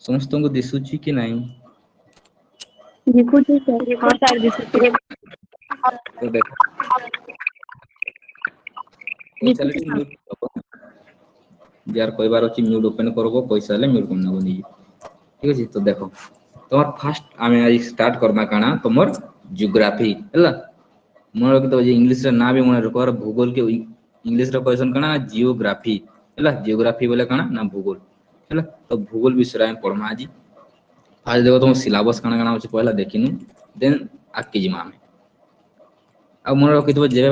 समस्त को दिसुची कि नहीं दिखुची सर हाँ सर दिखुची तो देखो पैसा ले म्यूट करबो यार कोई बार अछि म्यूट ओपन करबो पैसा ले म्यूट करना बनी ठीक अछि तो देखो तमर फर्स्ट आमे आज स्टार्ट करना काना तमर ज्योग्राफी हला मोर के तो जे इंग्लिश रे ना भी मोर रखवार भूगोल के इंग्लिश रे क्वेश्चन काना जियोग्राफी हला जियोग्राफी बोले काना ना भूगोल हला तो भूगोल विषय में पढ़मा आज आज देखो तुम सिलेबस काना काना अछि पहला देखिनु देन आके जिमा में आ मोर रखितो जे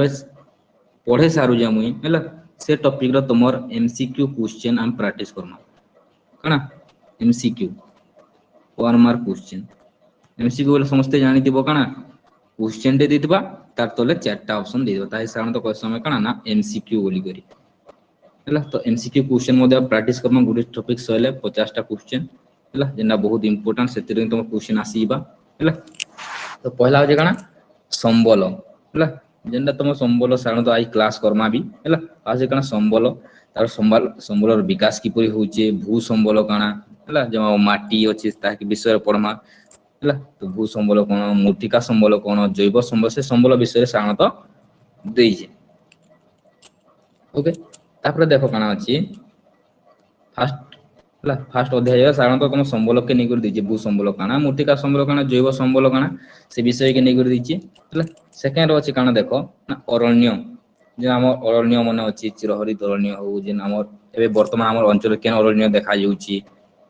पढ़े सारू जा मुई हला से टॉपिक रो तमर एमसीक्यू क्वेश्चन हम प्रैक्टिस करना काना एमसीक्यू 1 मार्क क्वेश्चन एमसीक्यू बोले समस्त जानि दिबो काना क्वेश्चन दे दितबा तार तले चारटा ऑप्शन दे दिबा ताई साधारणतः क्वेश्चन में काना ना एमसीक्यू बोली करी हला तो एमसीक्यू क्वेश्चन मध्ये प्रैक्टिस करना गुड टॉपिक सहिले 50 टा क्वेश्चन हला जेना बहुत इंपोर्टेंट सेतिर तुम क्वेश्चन आसीबा हला तो पहला हो जे काना संबल हला जेंदा तुम संबल साधारणतः आई क्लास करमा भी हला आज काना संबल तार संबलर विकास किपरि होचे भू संबल काना हला जो माटी अछि ताकि विषय पढ़मा हला तो भू संबल कोन मूर्तिका संबल कोन जैव संबल से संबल विषय साधारणतः देइजे ओके तापर देखो काना अछि फास्ट अध्याय साधारणतः तुम संबल के निगर दीजिए भू संबल काना मूर्तिका संबल काना जैव संबल काना से विषय के निगर दीजिए हला सेकंड अछि काना देखो ना अरण्य जे हम अरण्य मन अछि चिरहरित अरण्य हो जे हमर एबे वर्तमान हमर अंचल केन अरण्य देखा जाउची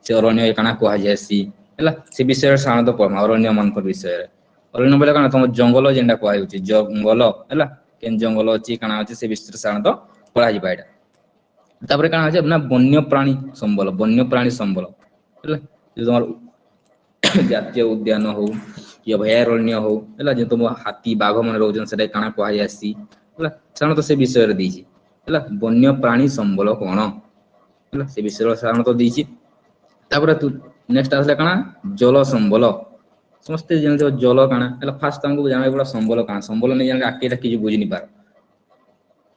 से अरण्य काना कोहा जायसी हला से विषय साधारणतः पढ़मा अरण्य मन पर विषय अरण्य बोले काना तुम जंगल जेंडा कोहा जाउची जंगल हला केन जंगल अछि काना अछि से विषय साधारणतः पढ़ा जिबा एटा तापर काना अछि ना वन्य प्राणी संबल हला जे तुम्हार जातीय उद्यान हो या अभयारण्य हो हला जे तुम हाथी बाघ मन रोजन से काना कोहा जायसी हला साधारणतः से विषय रे दीची हला वन्य प्राणी संबल कोन हला से विषय साधारणतः दीची तापर तू नेक्स्ट आसले काना जल संबल समस्त जन जल काना हला फास्ट हमको जाने पड़ा संबल नहीं जाने आकेटा किछ बुझी नि पार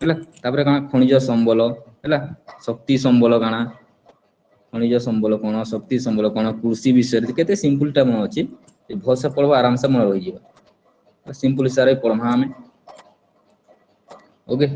हला तापर काना खनिज संबल हला शक्ति संबल काना खनिज संबल कोन शक्ति संबल कोन कृषि विषय केते सिंपल टा मन अछि भलसे पढ़बो आराम से मन रहि जिवो सिंपल सारे पढ़मा हमें ओके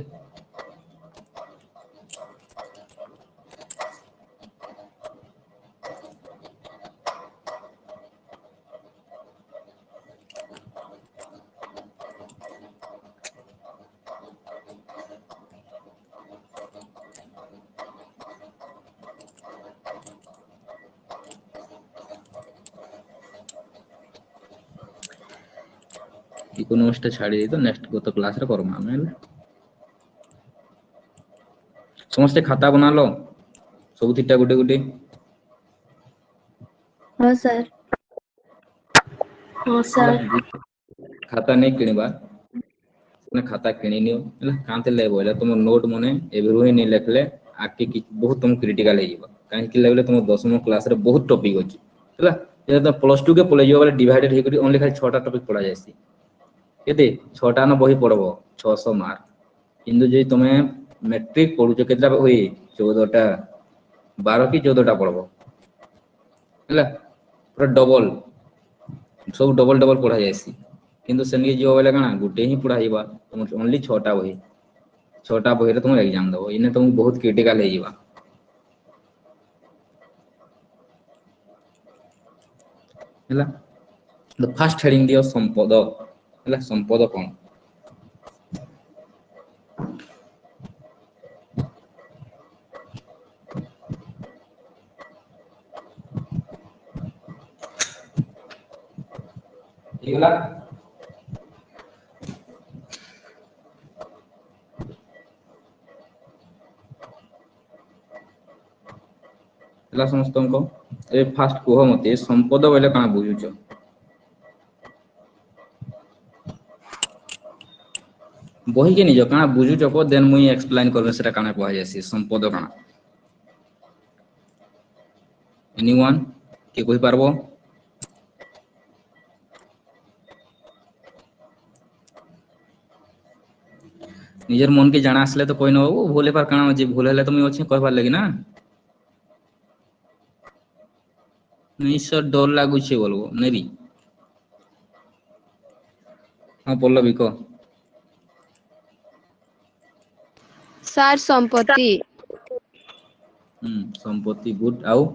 इकोनॉमिक्स छाड़ी तो नेक्स्ट गत क्लास रे करमा हम समस्त खाता बना लो सब थिटा गुटे गुटे हाँ सर खाता नहीं किणवा ने खाता किणी नियो कांते ले बोले तुम नोट मने एबेरु ही नहीं लेखले आके कि बहुत तुम क्रिटिकल हे जीवा काहे कि लेबले तुम 10वीं क्लास रे बहुत टॉपिक अछि हला जे तो प्लस 2 के पळे जीवा वाला डिवाइडेड हे करी ओनली खाली 6टा टॉपिक पढ़ा जायसी केते 6टा न बही पढ़बो 600 मार्क किंतु जे तुमे मैट्रिक पढु छ केतला होई 14टा 12 की 14टा पढ़बो हला पूरा डबल सब डबल डबल पढ़ा जायसी किंतु सेनगे जीवा वाला काना गुटे ही पढ़ा जीवा तुम ओनली 6टा बही 6टा बही रे तुम एग्जाम दबो इने तुम बहुत क्रिटिकल हे जीवा हला द फर्स्ट हेडिंग दियो संपद हला संपद कोन इगला हला समस्तनको ए फास्ट कोह मते संपद बोले काना बुझुछ बही के निजो काना बुझुछ को देन मुई एक्सप्लेन करबे सेटा काना कोहा जायसी संपद काना एनीवन के कहि पारबो निजर मन के जाना आसले तो कोई न हो भूले पार काना जे भूल हले तो मुई अछि कहबार लागि ना ନିଶ୍ଚୟ ଡର ଲାଗୁଛି ବୋଲବो ନେରି। ହଁ ପଲ୍ଲବୀ କହ। ସାର୍ ସମ୍ପତ୍ତି। ସମ୍ପତ୍ତି ଗୁଡ୍ ଆଉ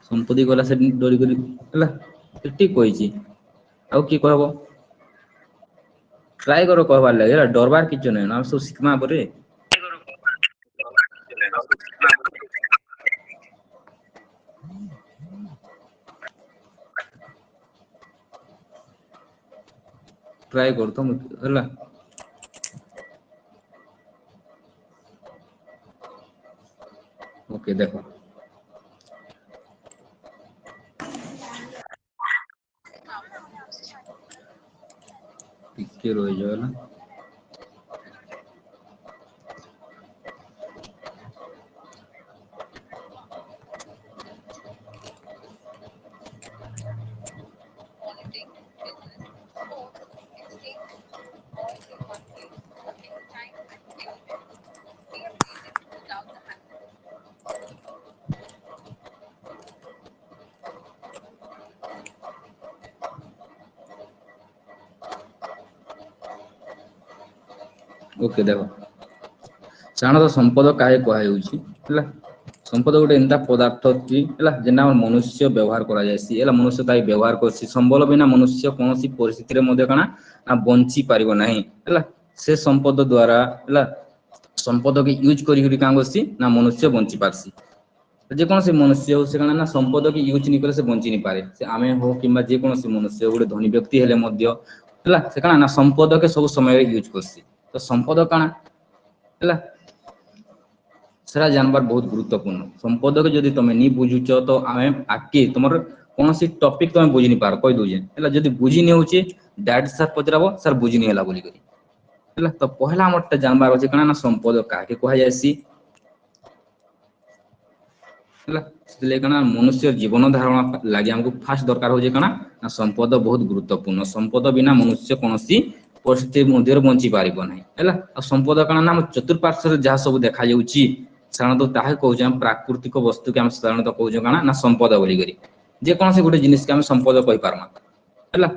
ସମ୍ପତ୍ତି ଗଲା ସେଠି ଡରିଗଲି ହେଲା ଠିକ କହିଛି। ଆଉ କିଏ କହିବ? ଟ୍ରାଏ କର କହିବାର ଲାଗି ହେଲା ଡରବାର କିଛି ନାହିଁ ଆମେ ସବୁ ଶିଖମା ପରେ। ଟ୍ରାଏ କର ତ ହେଲା। ଓକେ ଦେଖ। ଟିକେ ରହିଯାଅ ହେଲା। ଓକେ ଦେଖ ସାଧାରଣତଃ ସମ୍ପଦ କାहे କୁହାଯାଉଛି ହେଲା। ସମ୍ପଦ ଗୋଟେ ଏନ୍ତା ପଦାର୍ଥ ଅଛି ହେଲା ଯେଟା ଆମର ମନୁଷ୍ୟ ବ୍ୟବହାର କରାଯାଇଛି ହେଲା ମନୁଷ୍ୟ ତାଇ ବ୍ୟବହାର କରୁଛି ସମ୍ବଳ ବିନା ମନୁଷ୍ୟ କୌଣସି ପରିସ୍ଥିତିରେ ମଧ୍ୟ କାଣା ନା ବଞ୍ଚି ପାରିବ ନାହିଁ ହେଲା। ସେ ସମ୍ପଦ ଦ୍ଵାରା ହେଲା ସମ୍ପଦ କି ୟୁଜ କରିକି କାଁ କରସି ନା ମନୁଷ୍ୟ ବଞ୍ଚି ପାରସି। ଯେକୌଣସି ମନୁଷ୍ୟ ହଉ ସେ କଣ ନା ସମ୍ପଦ କି ୟୁଜ ନି କଲେ ସେ ବଞ୍ଚି ନ ପାରେ ସେ ଆମେ ହଉ କିମ୍ବା ଯେକୌଣସି ମନୁଷ୍ୟ ଗୋଟେ ଧନୀ ବ୍ୟକ୍ତି ହେଲେ ମଧ୍ୟ ହେଲା ସେ କଣ ନା ସମ୍ପଦ କେ ସବୁ ସମୟରେ ୟୁଜ କରସି। ତ ସମ୍ପଦ କାଣା ହେଲା ସେଟା ଜାଣିବାର ବହୁତ ଗୁରୁତ୍ୱପୂର୍ଣ୍ଣ ସମ୍ପଦକୁ ଯଦି ତମେ ନି ବୁଝୁଛ ତ ଆମେ ଆଗକେ ତମର କୌଣସି ଟପିକ ତମେ ବୁଝି ନି ପାର କହିଦଉଛେ ହେଲା ଯଦି ବୁଝି ନେଉଛେ ଡାଇରେକ୍ଟ ସାର୍ ପଚରାବ ସାର୍ ବୁଝିନି ହେଲା ବୋଲିକରି ହେଲା ତ ପହିଲା ଆମରଟା ଜାଣିବାର ଅଛି କାଣା ନା ସମ୍ପଦ କାହାକେ କୁହାଯାଏସି ହେଲା ସେଥିଲାଗି କାଣା ମନୁଷ୍ୟ ଜୀବନ ଧାରଣ ଲାଗି ଆମକୁ ଫାଷ୍ଟ ଦରକାର ହଉଛି କାଣା ନା ସମ୍ପଦ ବହୁତ ଗୁରୁତ୍ୱପୂର୍ଣ୍ଣ ସମ୍ପଦ ବିନା ମନୁଷ୍ୟ କୌଣସି ପରିସ୍ଥିତି ମଧ୍ୟରେ ବଞ୍ଚି ପାରିବ ନାହିଁ ହେଲା ଆଉ ସମ୍ପଦ କାଣ ନା ଆମ ଚତୁର୍ପାର୍ଶ୍ୱରେ ଯାହା ସବୁ ଦେଖାଯାଉଛି ସାଧାରଣତଃ ତାହା କହୁଛେ ଆମେ ପ୍ରାକୃତିକ ବସ୍ତୁକୁ ଆମେ ସାଧାରଣତଃ କହୁଛେ କାଣା ନା ସମ୍ପଦ ବୋଲିକରି ଯେକୌଣସି ଗୋଟେ ଜିନିଷକେ ଆମେ ସମ୍ପଦ କହିପାରମା ହେଲା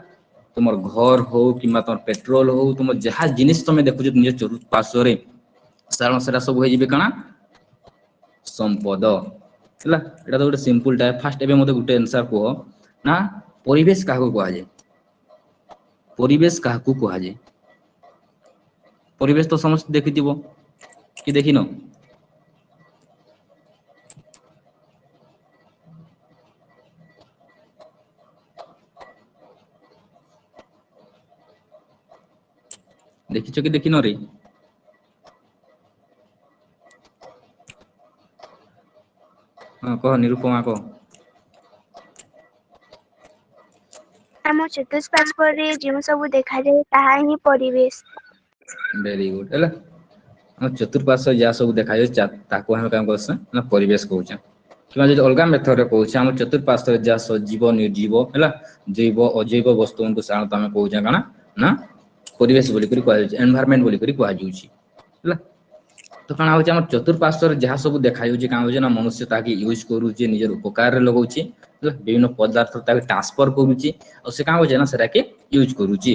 ତୁମର ଘର ହଉ କିମ୍ବା ତମର ପେଟ୍ରୋଲ ହଉ ତୁମର ଯାହା ଜିନିଷ ତମେ ଦେଖୁଛ ନିଜ ଚତୁର୍ପାର୍ଶ୍ୱରେ କାରଣ ସେଟା ସବୁ ହେଇଯିବେ କାଣା ସମ୍ପଦ ହେଲା ଏଇଟା ତ ଗୋଟେ ସିମ୍ପଲ ଟା ଫାଷ୍ଟ ଏବେ ମତେ ଗୋଟେ ଆନ୍ସର କୁହ ନା ପରିବେଶ କାହାକୁ କୁହାଯାଏ ପରିବେଶ କାହାକୁ କୁହାଯାଏ ପରିବେଶ ତ ସମସ୍ତେ ଦେଖିଥିବ କି ଦେଖିନ ଦେଖିଛ କି ଦେଖିନ ରେ ହଁ କହ ନିରୁପମା କହ ଆମ ଚତୁଃପାର୍ଶ୍ଵରେ ଯେଉଁ ସବୁ ଦେଖାଯାଏ ତାହା ହିଁ ପରିବେଶ। ଭେରି ଗୁଡ ହେଲା ଆମ ଚତୁର୍ପାର୍ଶ୍ୱ ଯାହା ସବୁ ଦେଖାଯାଉଛି ତାକୁ ଆମେ କଣ କହୁଛେ ନା ପରିବେଶ କହୁଛେ କିମ୍ବା ଯଦି ଅଲଗା ମେଥଡରେ କହୁଛେ ଆମ ଚତୁର୍ପାର୍ଶ୍ୱରେ ଯାହା ସଜୀବ ନିର୍ଜୀବ ହେଲା ଜୈବ ଅଜୈବ ବସ୍ତୁଙ୍କୁ ସାଧାରଣତଃ ଆମେ କହୁଛେ କାଣା ନା ପରିବେଶ ବୋଲିକରି କୁହାଯାଉଛି ଏନଭାରମେଣ୍ଟ ବୋଲିକରି କୁହାଯାଉଛି ହେଲା ତ କାଣା ହଉଛି ଆମର ଚତୁର୍ପାର୍ଶ୍ୱରେ ଯାହା ସବୁ ଦେଖାଯାଉଛି କାଣା ହଉଛି ନା ମନୁଷ୍ୟ ତାହାକେ ୟୁଜ କରୁଛି ନିଜର ଉପକାରରେ ଲଗଉଛି ହେଲା ବିଭିନ୍ନ ପଦାର୍ଥ ତାକେ ଟ୍ରାନ୍ସଫର କରୁଛି ଆଉ ସେ କାଣା ହଉଛି ନା ସେଟାକେ ୟୁଜ କରୁଛି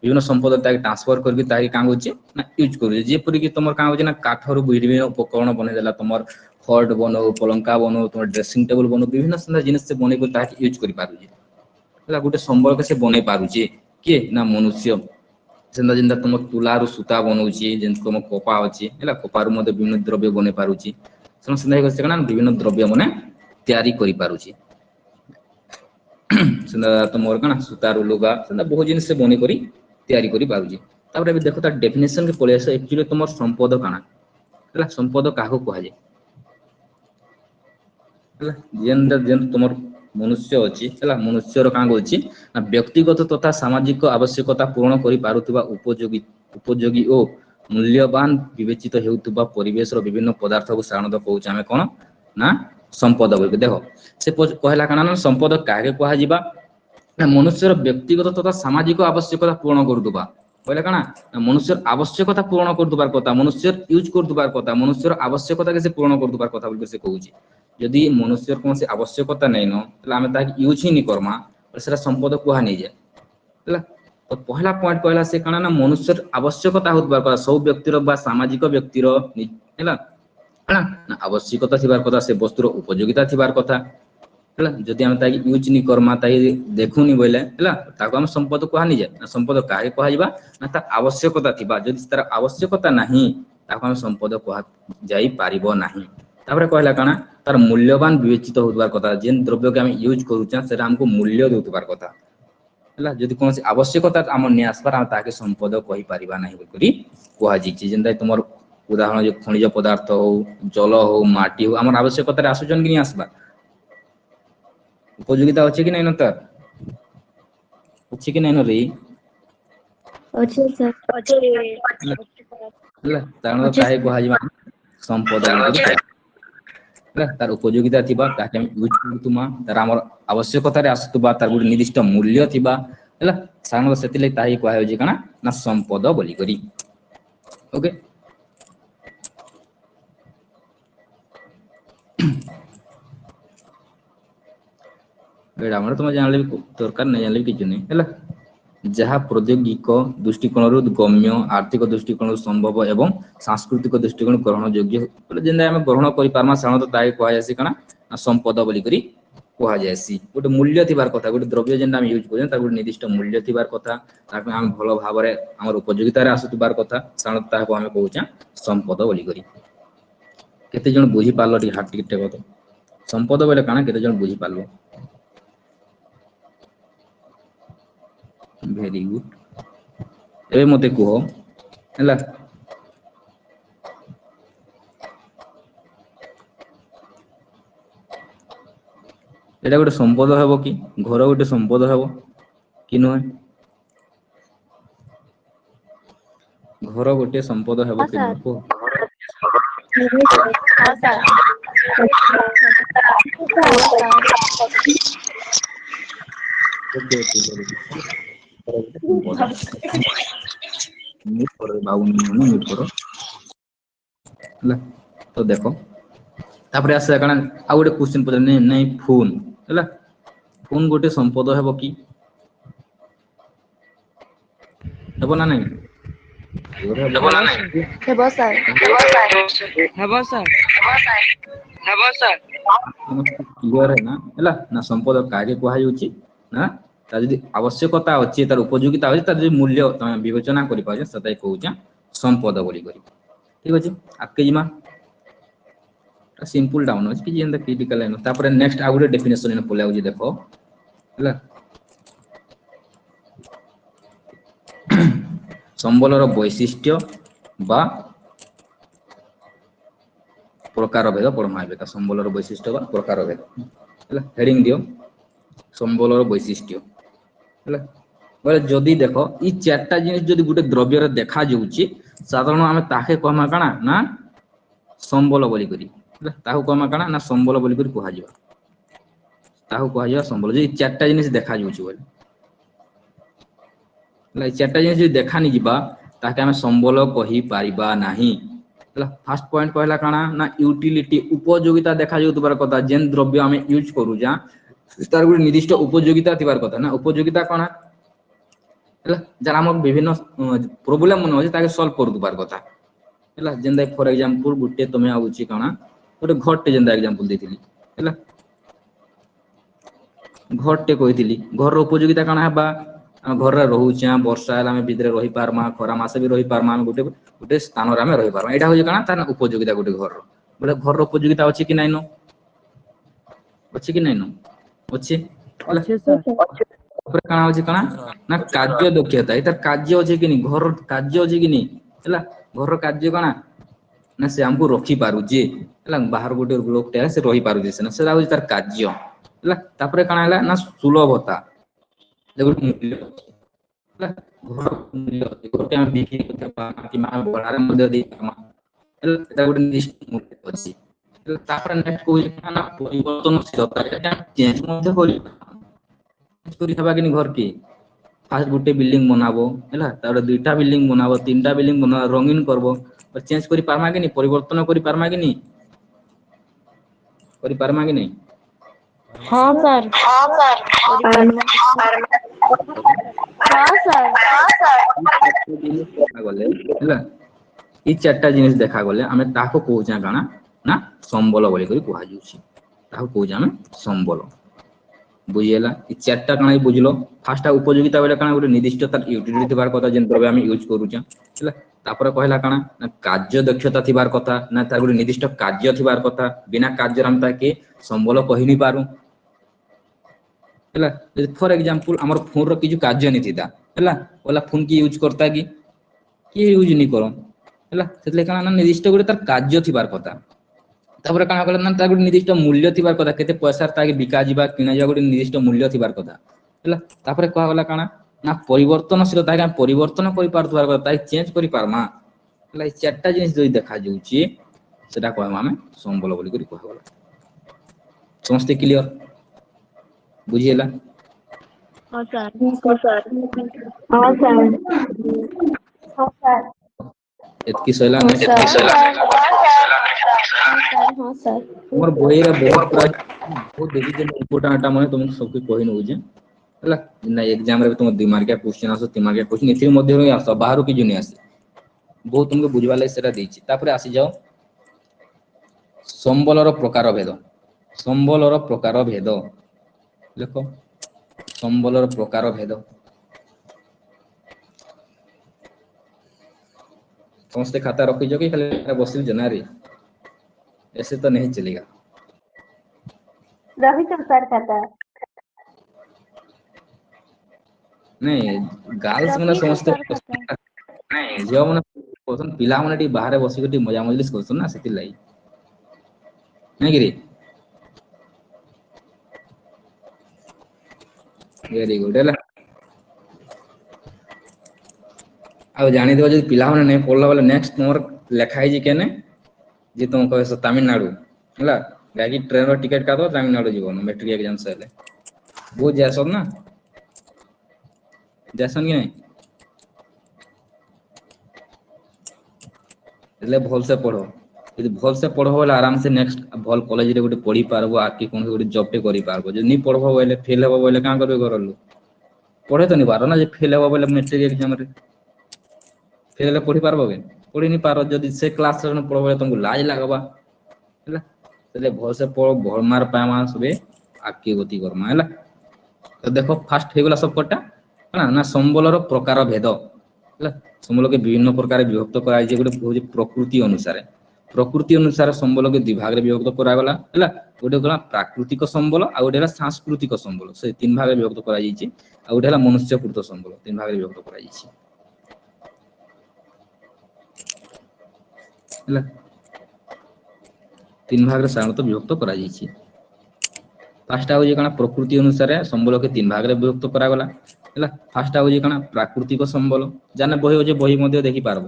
ବିଭିନ୍ନ ସମ୍ପଦ ତାକେ ଟ୍ରାନ୍ସଫର କରିକି ତାକେ କାଁ କରୁଛି ନା ୟୁଜ କରୁଛି ଯେପରିକି ତମର କାଁ ହଉଛି ନା କାଠରୁ ବିଭିନ୍ନ ଉପକରଣ ବନେଇ ଦେଲା ତମର ଖଟ ବନଉ ପଲଙ୍କା ବନଉ ତମର ଡ୍ରେସିଂ ଟେବୁଲ ବନଉ ବିଭିନ୍ନ ସୁନ୍ଦର ଜିନିଷ ସେ ବନେଇକି ତାହାକେ ୟୁଜ କରିପାରୁଛି ହେଲା ଗୋଟେ ସମ୍ବଳକ ସେ ବନେଇ ପାରୁଛି କିଏ ନା ମନୁଷ୍ୟ ସେନ୍ତା ଯେନ୍ତା ତମ ତୁଳାରୁ ସୂତା ବନଉଛି ଯେମିତି ତମ କପା ଅଛି ହେଲା କପାରୁ ମଧ୍ୟ ବିଭିନ୍ନ ଦ୍ରବ୍ୟ ବନେଇ ପାରୁଛି ସେ କଣ ବିଭିନ୍ନ ଦ୍ରବ୍ୟ ମାନେ ତିଆରି କରିପାରୁଛି ସେଟା ତମର କଣ ସୂତାରୁ ଲୁଗା ସେଟା ବହୁତ ଜିନିଷ ସେ ବନେଇ କରି ତିଆରି କରି ପାରୁଛି ତାପରେ ଏବେ ଦେଖ ତା ଡେଫିନେସନ କେ ପଳେଇ ଆସ ଆକ୍ଚୁଆଲି ତମର ସମ୍ପଦ କାଣା ହେଲା ସମ୍ପଦ କାହାକୁ କୁହାଯାଏ ହେଲା ଯେନ୍ ତମର ମନୁଷ୍ୟ ଅଛି ହେଲା ମନୁଷ୍ୟର କାଁ କହୁଛି ନା ବ୍ୟକ୍ତିଗତ ତଥା ସାମାଜିକ ଆବଶ୍ୟକତା ପୂରଣ କରିପାରୁଥିବା ଉପଯୋଗୀ ଓ ମୂଲ୍ୟବାନ ବିବେଚିତ ହେଉଥିବା ପରିବେଶର ବିଭିନ୍ନ ପଦାର୍ଥକୁ ସାଧାରଣତଃ କହୁଛେ ଆମେ କଣ ନା ସମ୍ପଦ ବୋଲି ଦେଖ ସେ କହିଲା କାଣା ନା ସମ୍ପଦ କାହାକେ କୁହାଯିବା ନା ମନୁଷ୍ୟର ବ୍ୟକ୍ତିଗତ ତଥା ସାମାଜିକ ଆବଶ୍ୟକତା ପୂରଣ କରୁଥିବା କହିଲେ କାଣା ନା ମନୁଷ୍ୟର ଆବଶ୍ୟକତା ପୂରଣ କରୁଥିବାର କଥା ମନୁଷ୍ୟର ୟୁଜ କରୁଥିବାର କଥା ମନୁଷ୍ୟର ଆବଶ୍ୟକତା ସେ ପୂରଣ କରୁଥିବାର କଥା ବୋଲି ସେ କହୁଛି जदि मनुष्य कौन से आवश्यकता नहीं न तले आमे ताकि यूज ही नहीं करमा सेटा संपद कुहा नहीं जाए हला तो पहला पॉइंट कहला से काना ना मनुष्य आवश्यकता होतबार कथा सब व्यक्तिर बा सामाजिक व्यक्तिर हला ना आवश्यकता थिबार कथा से वस्तुर उपयोगिता थिबार कथा हला जदि हम ताकि यूज नहीं करमा ताकि देखुनी बोले हला ताको हम संपद कुहा नहीं जाए ना संपद काहे कुहा जिबा ना ता आवश्यकता थिबा जदि तार आवश्यकता नहीं ताको हम संपद कुहा जाई पारिबो नहीं तापर कहला काना तार मूल्यवान विवेचित होतबार कथा जेन द्रव्य के हम यूज करूचा सेटा हमको मूल्य देतबार कथा हला जदि कोनसी आवश्यकता हम ने आसबार हम ताके संपद कहि पारिबा नहीं बोली कुहा जिछि जेंदा तुमर उदाहरण जो खनिज पदार्थ हो जल हो माटी हो हमर आवश्यकता आसुचन कि नहीं आसबा उपयोगिता अछि कि नहीं न तार अछि कि नहीं न रे अच्छे सर हला तारण ताहे कुहा जिबा संपद बोली हला तार उपयोगिता थिबा ताके हम यूज करतुमा तार हमर आवश्यकता रे आसुतबा तार गुडी निर्दिष्ट मूल्य थिबा हला सांग सेतिले ताही कुहा होजी कना ना संपद बोली करी ओके बेडा हमर तुम जानले दरकार नहीं जानले किछु नहीं हला जहा प्रौद्योगिक दृष्टिकोण गम्य आर्थिक दृष्टिकोण संभव एवं सांस्कृतिक दृष्टिकोण ग्रहण योग्य जेंदा हम ग्रहण करि पारमा साधारणतः ताहे कुहा जासी कना संपद बोली करी कुहा जासी गोटे मूल्य थिबार कथा गोटे द्रव्य जेंदा हम यूज करें तार गोटे निर्दिष्ट मूल्य थिबार कथा ताके हम भलो भाबरे हमर उपयोगिता रे आसुतबार कथा साधारणतः ताको हम कहूचा संपद बोली करी केते जण बुझी पालो टी हार्ट टिकट टेको तो संपद बोले काना केते जण बुझी पालो वेरी गुड ए मते को हला एटा गोटे संपद हेबो कि घर गोटे संपद हेबो कि नय घर गोटे संपद हेबो कि नय को म्यूट करो बाबू म्यूट करो हला तो देखो तापरे आसे कना आ गोटे क्वेश्चन पदर नहीं नहीं फोन हला फोन गोटे संपद हेबो कि हेबो ना नहीं हेबो ना नहीं हेबो सर क्लियर है ना हला ना संपद कागे कुहा होची ना ता जदि आवश्यकता अछि तार उपयोगिता अछि तार जदि मूल्य तमे विवेचना करि पाजे सताई कहूचा संपद बोली करी ठीक अछि आके जिमा सिंपल डाउन अछि कि जेंदा क्रिटिकल है तापर नेक्स्ट आ गुटे डेफिनेशन ने पोला उजी देखो हला संबलर वैशिष्ट्य बा प्रकार भेद परमा बेका संबलर वैशिष्ट्य बा प्रकार भेद हला हेडिंग दियो संबलर वैशिष्ट्य हला बोले जदी देखो ई चारटा जिनिस जदी गुटे द्रव्य रे देखा जाउची साधारण आमे ताके कहमा काना ना संबल बोली करी हला ताहु कहमा काना ना संबल बोली करी कुहा जिवा ताहु कुहा जिवा संबल जे चारटा जिनिस देखा जाउची बोले हला चारटा जिनिस जे देखा नि जिबा ताके आमे संबल कहि पारिबा नाही हला फर्स्ट पॉइंट कहला काना ना यूटिलिटी उपयोगिता देखा जाउतबार कथा जेन द्रव्य आमे यूज करू जा तार गुटे निर्दिष्ट उपयोगिता थिबार कथा ना उपयोगिता काना हला जरा हम विभिन्न प्रॉब्लम मन होय ताके सॉल्व कर दुबार कथा हला जेंदा फॉर एग्जांपल गुटे तमे आउची काना गुटे घरटे जेंदा एग्जांपल देथिली हला घरटे कहिथिली घर रो उपयोगिता काना हेबा घर रे रहूचा वर्षा हला में भीतर रही पारमा खरा मासे भी रही पारमा गुटे गुटे स्थान रे हम रही पारमा एटा होय काना तार उपयोगिता गुटे घर रो बोले घर रो उपयोगिता अछि कि नाइनो अछि कि नाइनो अछि अच्छे सर काना होची काना ना कार्य दक्षता एटा कार्य अछि कि नि घर कार्य अछि कि नि हला घर कार्य काना ना से हमको रखी पारु जे हला बाहर गुटे लोकटे से रही पारु जे से ना से होची तार कार्य हला तापरे काना हला ना सुलभता देखो मूल्य हला घर मूल्य गोटे हम बिक्री करते पामा कि मा बड़ारे मध्ये दे पामा हला एटा गुटे निश्चित मूल्य अछि तापरे नेक्स्ट कोइ ना परिवर्तनशीलता एटा चेंज मध्ये करि करि हबा कि नि घर के फास्ट गुटे बिल्डिंग बनाबो हला तार दुईटा बिल्डिंग बनाबो तीनटा बिल्डिंग बना रंगीन करबो और चेंज करि पारमा कि नि परिवर्तन करि पारमा कि नि करि पारमा कि नहीं हाँ सर हाँ सर गले हैला ई चारटा जिनिस देखा गले आमे ताको कहूचा काना ना संबल बोली करी कहआ जाउची ताको कहूचा आमे संबल बुझियला ई चारटा काना बुझलो फास्ट उपयोगिता बेले काना गोटे निर्दिष्ट तार यूटिलिटी थिबार कथा जेन द्रव्य आमे यूज करूचा हैला तापर कहला काना ना कार्य दक्षता थिबार कथा ना तार गोटे निर्दिष्ट कार्य थिबार कथा बिना कार्य हम ताके संबल कहि नि पारू हैला फॉर एग्जांपल हमर फोन रो किछु कार्य नि थिता हैला ओला फोन की यूज करता कि यूज नि करो हैला सेतले काना ना निर्दिष्ट गोटे तार कार्य थिबार कथा तापर काना कहला ना तार गोटे निर्दिष्ट मूल्य थिबार कथा केते पैसा ताके बिका जिबा किना जा गोटे निर्दिष्ट मूल्य थिबार कथा हैला तापर कहआ गला काना ना परिवर्तनशील ताके परिवर्तन करि पारथबार कथा ताके चेंज करि पारमा हैला ई चारटा जिनिस जई देखा जाउची सेटा कहमा हमें संबल बोली करी कहआ गला समझते क्लियर बुझियला हाँ सर एतकी सैला हाँ नेक्स्ट हाँ सर मोर बहिरे बहुत बहुत देखि जे इंपोर्टेंट माने तुम सबके कहि न होजे हला ना एग्जाम रे तुम दिमाग के क्वेश्चन आसो दिमाग के क्वेश्चन इथि मध्ये रो आसो बाहर के जुनी आसे बहुत तुमके बुझवा ले सेरा देछि तापरे आसी जाओ संबलर प्रकार भेद देखो संबलर प्रकार भेद समस्त खाता रखी जो कि खाली बसिल जना रे ऐसे तो नहीं चलेगा रवि तो सर खाता नहीं गर्ल्स माने समस्त नहीं जो माने कोसन पिला माने टी बाहर बसी टी मजा मजलिस करछन ना सेति लाई नहीं गिरी वेरी गुड हैला आ जानि देबो जे पिला माने नहीं पढ़ला वाला नेक्स्ट मोर लिखाई जे केने जे तुम कहे सो तमिलनाडु हैला गाकी ट्रेन रो टिकट का दो तमिलनाडु जीवो मैट्रिक एग्जाम से ले बहुत जैसन ना जैसन कि नहीं એટલે ભલ से पढ़ो यदि भल से पढ़ो बोले आराम से नेक्स्ट भल कॉलेज रे गोटे पढ़ी पारबो आके कोन गोटे जॉब टे करि पारबो जे नी पढ़बो बोले फेल हेबो बोले का करबे घर लोग पढ़े तो नी पारो ना जे फेल हेबो बोले मैट्रिक एग्जाम रे फेल ले पढ़ी पारबो के पढ़ी नी पारो जदि से क्लास रे पढ़बो बोले तुमको लाज लागबा हैला तले भल से पढ़ो भल मार पामा सबे आके गति करमा हैला तो देखो फास्ट हेगला सब कटा ना ना संबलर प्रकार भेद हैला संबल के विभिन्न प्रकार विभक्त कराई जे गोटे होजे प्रकृति अनुसार संबल के दि भाग रे विभक्त करा गला हैला गोटे गला प्राकृतिक संबल आ गोटे सांस्कृतिक संबल से तीन भाग रे विभक्त करा जाईची आ गोटे हला मनुष्यकृत संबल तीन भाग रे विभक्त करा जाईची हैला तीन भाग रे साधारणतः विभक्त करा जाईची फास्ट हो जे कना प्रकृति अनुसार संबल के तीन भाग रे विभक्त करा गला हैला फास्ट हो जे कना प्राकृतिक संबल जाने बही हो जे बही मध्ये देखि पारबो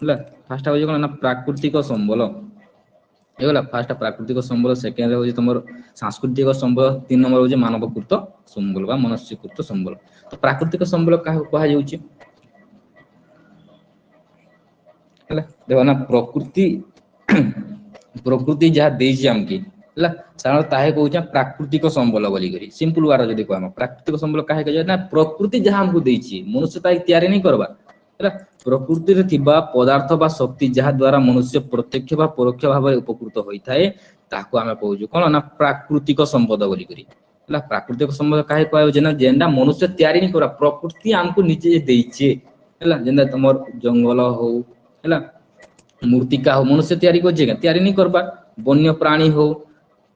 हैला फास्ट हो जे कना प्राकृतिक संबल एगला फास्ट प्राकृतिक संबल सेकेंड हो जे तमर सांस्कृतिक संबल तीन नंबर हो जे मानवकृत संबल बा मनुष्यकृत संबल तो प्राकृतिक संबल का कहा जाउची हैला देखो ना प्रकृति जहा देछि हमके हैला साधारण ताहे कहउछा प्राकृतिक संबल बोली करी सिंपल वार जदी कहम प्राकृतिक संबल काहे कह ना प्रकृति जहा हमको देछि मनुष्य ताई तैयारी नहीं करबा हैला प्रकृति रे थिबा पदार्थ बा शक्ति जहा द्वारा मनुष्य प्रत्यक्ष बा परोक्ष भाव उपकृत होई थाए ताको हमें कहउछु कोन ना प्राकृतिक संपद बोली करी हैला प्राकृतिक संपद काहे कहउ जे ना जेंडा मनुष्य तैयारी नहीं करा प्रकृति हमको नीचे देछि हैला जेंडा तमर जंगल हो हैला मूर्तिका हो मनुष्य तैयारी को जेगा तैयारी नहीं करबा वन्य प्राणी हो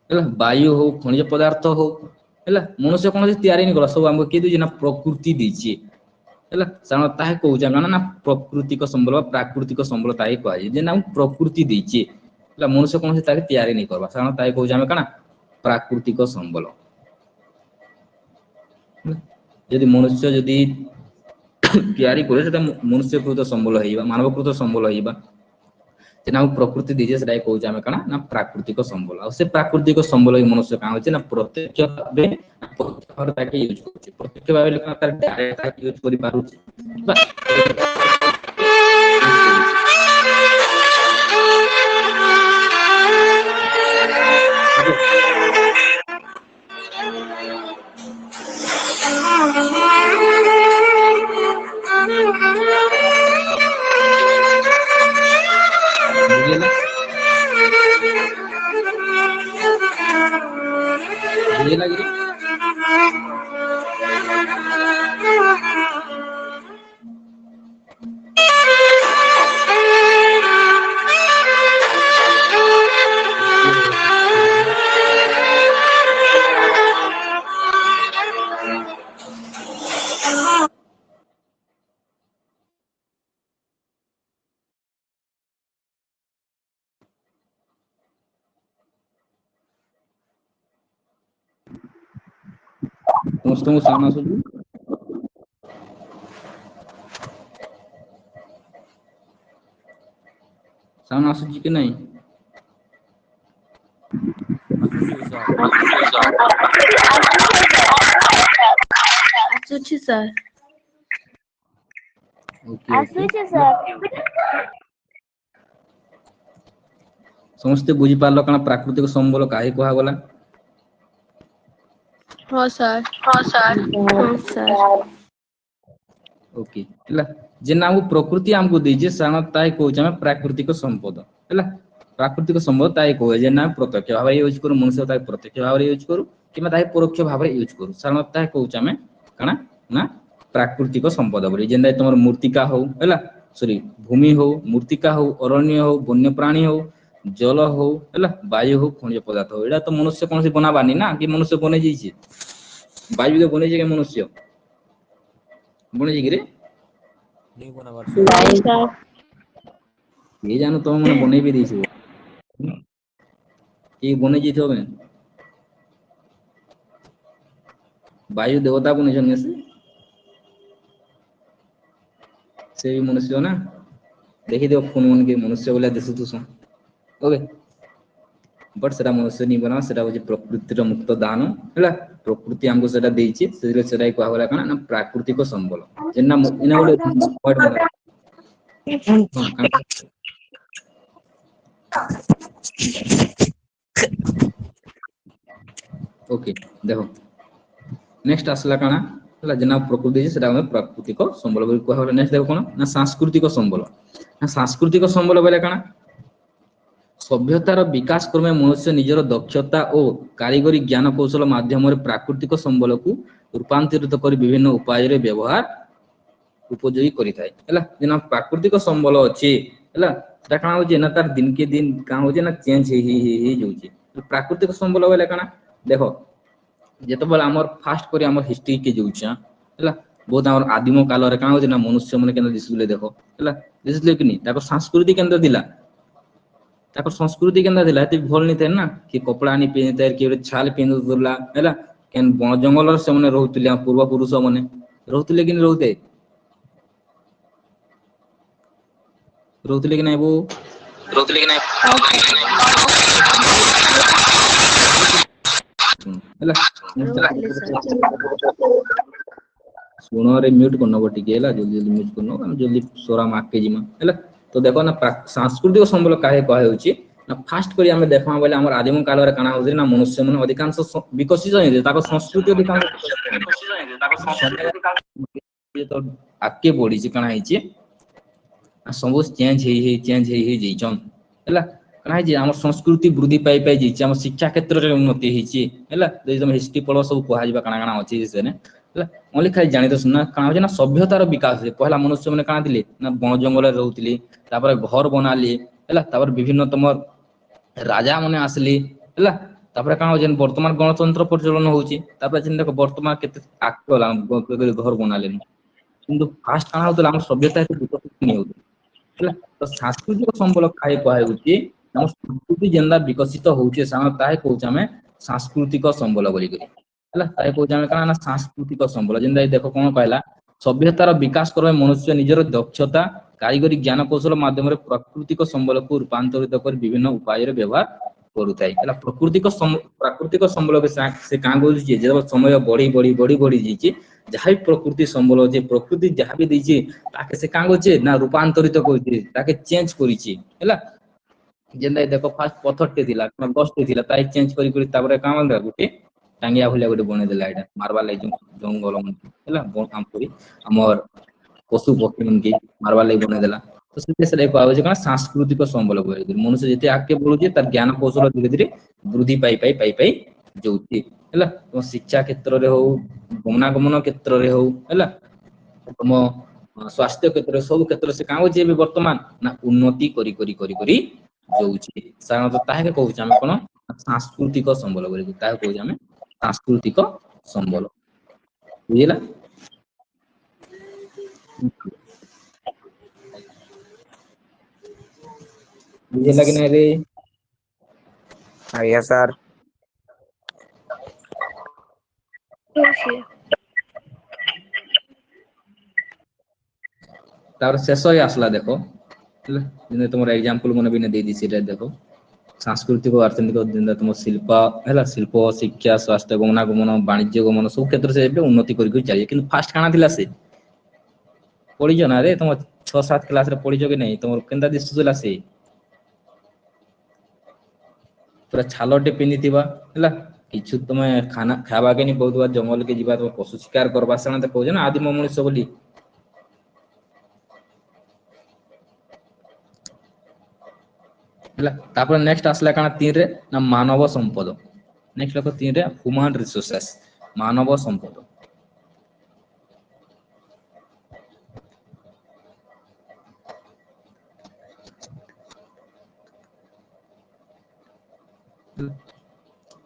हैला वायु हो खनिज पदार्थ हो हैला मनुष्य कोन से तैयारी नहीं करा सब हमको के दी ना प्रकृति देछि हैला सानो ताहे कहउजा ना प्राकृतिक संबल प्राकृतिक संबल ताहे कहै जे ना प्रकृति देछि हैला मनुष्य कोन से ताके तैयारी नहीं करबा सानो ताहे कहउजा हम काना प्राकृतिक संबल यदि मनुष्य यदि तैयारी करे सेटा मनुष्यकृत संबल होइबा मानवकृत संबल होइबा जेना प्रकृति दीजे सेटा कहउजा हम काना ना प्राकृतिक संबल आ से प्राकृतिक संबल मनुष्य का होचे ना प्रत्यक्ष भाबे परोक्ष भाबे ताके यूज करछि प्रत्यक्ष भाबे लेखा तार डायरेक्ट ताके यूज करि पारुछि ବୁଝିଲା ବୁଝିଲା କି ସମସ୍ତଙ୍କୁ ସାଉଣ୍ଡ ଆସୁଛି ସାଉଣ୍ଡ ଆସୁଛି କି ନାହିଁ ଆସୁଛି ସାର୍ ଓକେ ଆସୁଛି ସାର୍ ସମସ୍ତେ ବୁଝିପାରିଲ କାଣା ପ୍ରାକୃତିକ ସମ୍ବଳ କାହିଁ କୁହାଗଲା ହଁ ସାର୍ ହଁ ସାର୍ ହଁ ସାର୍ ओके ହେଲା ଯେନା ଆମକୁ ପ୍ରକୃତି ଆମକୁ ଦେଇଛି ସାଣ ତାଇ କହୁଛେ ଆମେ ପ୍ରାକୃତିକ ସମ୍ପଦ ହେଲା ପ୍ରାକୃତିକ ସମ୍ପଦ ତାଇ କହୁଛେ ଯେନା ପ୍ରତ୍ୟକ୍ଷ ଭାବରେ ୟୁଜ କରୁ ମନୁଷ୍ୟ ତାଇ ପ୍ରତ୍ୟକ୍ଷ ଭାବରେ ୟୁଜ କରୁ କିମ୍ବା ତାଇ ପରୋକ୍ଷ ଭାବରେ ୟୁଜ କରୁ ସାଣ ତାଇ କହୁଛେ ଆମେ କାଣା ନା ପ୍ରାକୃତିକ ସମ୍ପଦ ବୋଲି ଯେନ୍ତା ତମର ମୂର୍ତ୍ତିକା ହଉ ହେଲା ସରି ଭୂମି ହଉ ମୂର୍ତ୍ତିକା ହଉ ଅରଣ୍ୟ ହଉ ବନ୍ୟପ୍ରାଣୀ ହଉ ଜଳ ହଉ ହେଲା ବାୟୁ ହଉ ଖଣିଜ ପଦାର୍ଥ ହଉ ଏଇଟା ତ ମନୁଷ୍ୟ କୌଣସି ବନାବାନି ନା କି ମନୁଷ୍ୟ ବନେଇ ଯାଇଛେ ବାୟୁ କେ ବନେଇଛେ କି ମନୁଷ୍ୟ ବନେଇଛେ କିରେ ନାଇଁ ସାର୍ ये जानो तुम मैंने बने भी दी ये बने जी थे वायु देवता बने से भी मनुष्य ना देखी दो फोन मन के मनुष्य बोले दिशु तु ओके बट सेटा मनुष्य नहीं बना सेटा होची प्रकृतिर मुक्त दान हैला प्रकृति हमको सेटा देइची सेटा को होला काना ना प्राकृतिक संबल जेना इना बोले वर्ड बना ओके देखो नेक्स्ट आसला काना हला जना प्रकृति सेटा हम प्राकृतिक संबल बोली कहवा नेक्स्ट देखो कोन ना सांस्कृतिक संबल बोले काना सभ्यतार विकास क्रमे मनुष्य निजर दक्षता और कारीगरी ज्ञान कौशल माध्यम प्राकृतिक संबल को रूपांतरित कर विभिन्न उपाय रे व्यवहार उपयोगी करिथाय हला जना प्राकृतिक संबल अछि हला सेटा काना होजे ना तार दिन के दिन का होजे ना चेंज ही जोची प्राकृतिक संबल बोले काना देखो जेतबेला हमर फास्ट करी हमर हिस्ट्री के जोचा हला बहुत हमर आदिम काल रे काना होजे ना मनुष्य मन केना दिसले देखो हला दिसले कि नहीं ताको संस्कृति केंद्र दिला ताको संस्कृति केंद्र दिला एते भल नि थे ना कि कपड़ा नि पिनते कि छाल पिन दुला हला केन बन जंगल से मने रहउतले पूर्व पुरुष मने रहउतले कि नहीं रहउते रहउतले कि नहीं वो रोकले कि नहीं हला ରହୁଥିଲେ ସାର୍ सुनो रे म्यूट करनो टिके हला जल्दी जल्दी म्यूट करनो हम जल्दी सोरा मार्क के जिमा हला तो देखो ना सांस्कृतिक संबल काहे कहे होची ना फास्ट करी हमें देखमा बोले हमर आदिम काल रे काना होजे ना मनुष्य मन अधिकांश विकसित होय ताको संस्कृति अधिकांश तो आके बढी छि काना हिची सब चेंज हे जइचन हला काहे जे हमर संस्कृति वृद्धि पाई पाई जइछि हमर शिक्षा क्षेत्र रे उन्नति हिची हला जे हिस्ट्री पढ़ो सब कोहा जिबा काना काना अछि से ने हला ओनली खाली जानि तो सुना काना होजे ना सभ्यतार विकास पहला मनुष्य माने काना दिले ना बन जंगल रे रहउतली तापर घर बनाली हला तापर विभिन्न तमर राजा माने आसली हला तापर काना होजे वर्तमान गणतंत्र प्रचलन होउची तापर जिन देखो वर्तमान केते आकला घर बनाले किंतु फास्ट काना होतला हम सभ्यता विकसित नहीं होती हला तो सांस्कृतिक संबल काहे कहे होची हम संस्कृति जेंदा विकसित होउचे साम ताहे कहउचे हमें सांस्कृतिक संबल बोली करी हला ताहे कहउचे हमें काना सांस्कृतिक संबल जेंदा देखो कोन कहला सभ्यतार विकास क्रमे मनुष्य निजर दक्षता कारीगरी ज्ञान कौशल माध्यम प्राकृतिक संबल को रूपांतरित कर विभिन्न उपाय रे व्यवहार करूथाय हला प्राकृतिक संबल के से का बोलछि जे समय बढ़ी बढ़ी बढ़ी बढ़ी जिछि जहाँ भी प्रकृति संबल जे प्रकृति जहाँ भी दीजिए ताके से कांगो जे ना रूपांतरित करछि ताके चेंज करिछि हला जेंदा देखो फास्ट पत्थर टे दिला ना गस टे दिला ताई चेंज करी करी तापर कामल दा गुटे टांगिया भलिया गुटे बने दिला एटा मारबा लाई जंगल मन हला काम करी हमर पशु पक्षी मन के मारबा लाई बने दिला तो से कहू कौन सांस्कृतिक संबल बोली मनुष्य जिते आगे बढ़ुचे तार ज्ञान कौशल धीरे धीरे वृद्धि पाई जाऊँगी है तुम शिक्षा क्षेत्र में हो गमनागमन क्षेत्र में हो है तुम स्वास्थ्य क्षेत्र सब क्षेत्र से कौन होची वर्तमान ना उन्नति करी करी करी करी जाऊँगी साधारणतः ताहे कहूँ आम कौन सांस्कृतिक संबल बोली कहूँ आम सांस्कृतिक संबल बुझेगा बुझेगा कि नहीं रे ଆଜ୍ଞା ସାର୍ तार शेष ही आसला देख तुम एग्जांपल मन भी दे दी सीटा देख सांस्कृतिक अर्थनैतिक तुम शिल्प है शिल्प शिक्षा स्वास्थ्य गमनागमन वाणिज्य गमन सब क्षेत्र से उन्नति कर चलिए कि फास्ट काना थिला से पढ़ीच ना रे तुम 6-7 क्लास रे पढ़ीच कि नहीं तुम केनता दिसुला से पूरा छालटे पिंधिथिबा हैला किछु तुम खाना खावा के नहीं बहुत बार जंगल के जीवा तुम पशु शिकार करबा साना त कहू ना आदिम मनुष्य बोली तापर नेक्स्ट आसला काना 3 रे ना मानव संपद नेक्स्ट लख 3 रे ह्यूमन रिसोर्सेस मानव संपद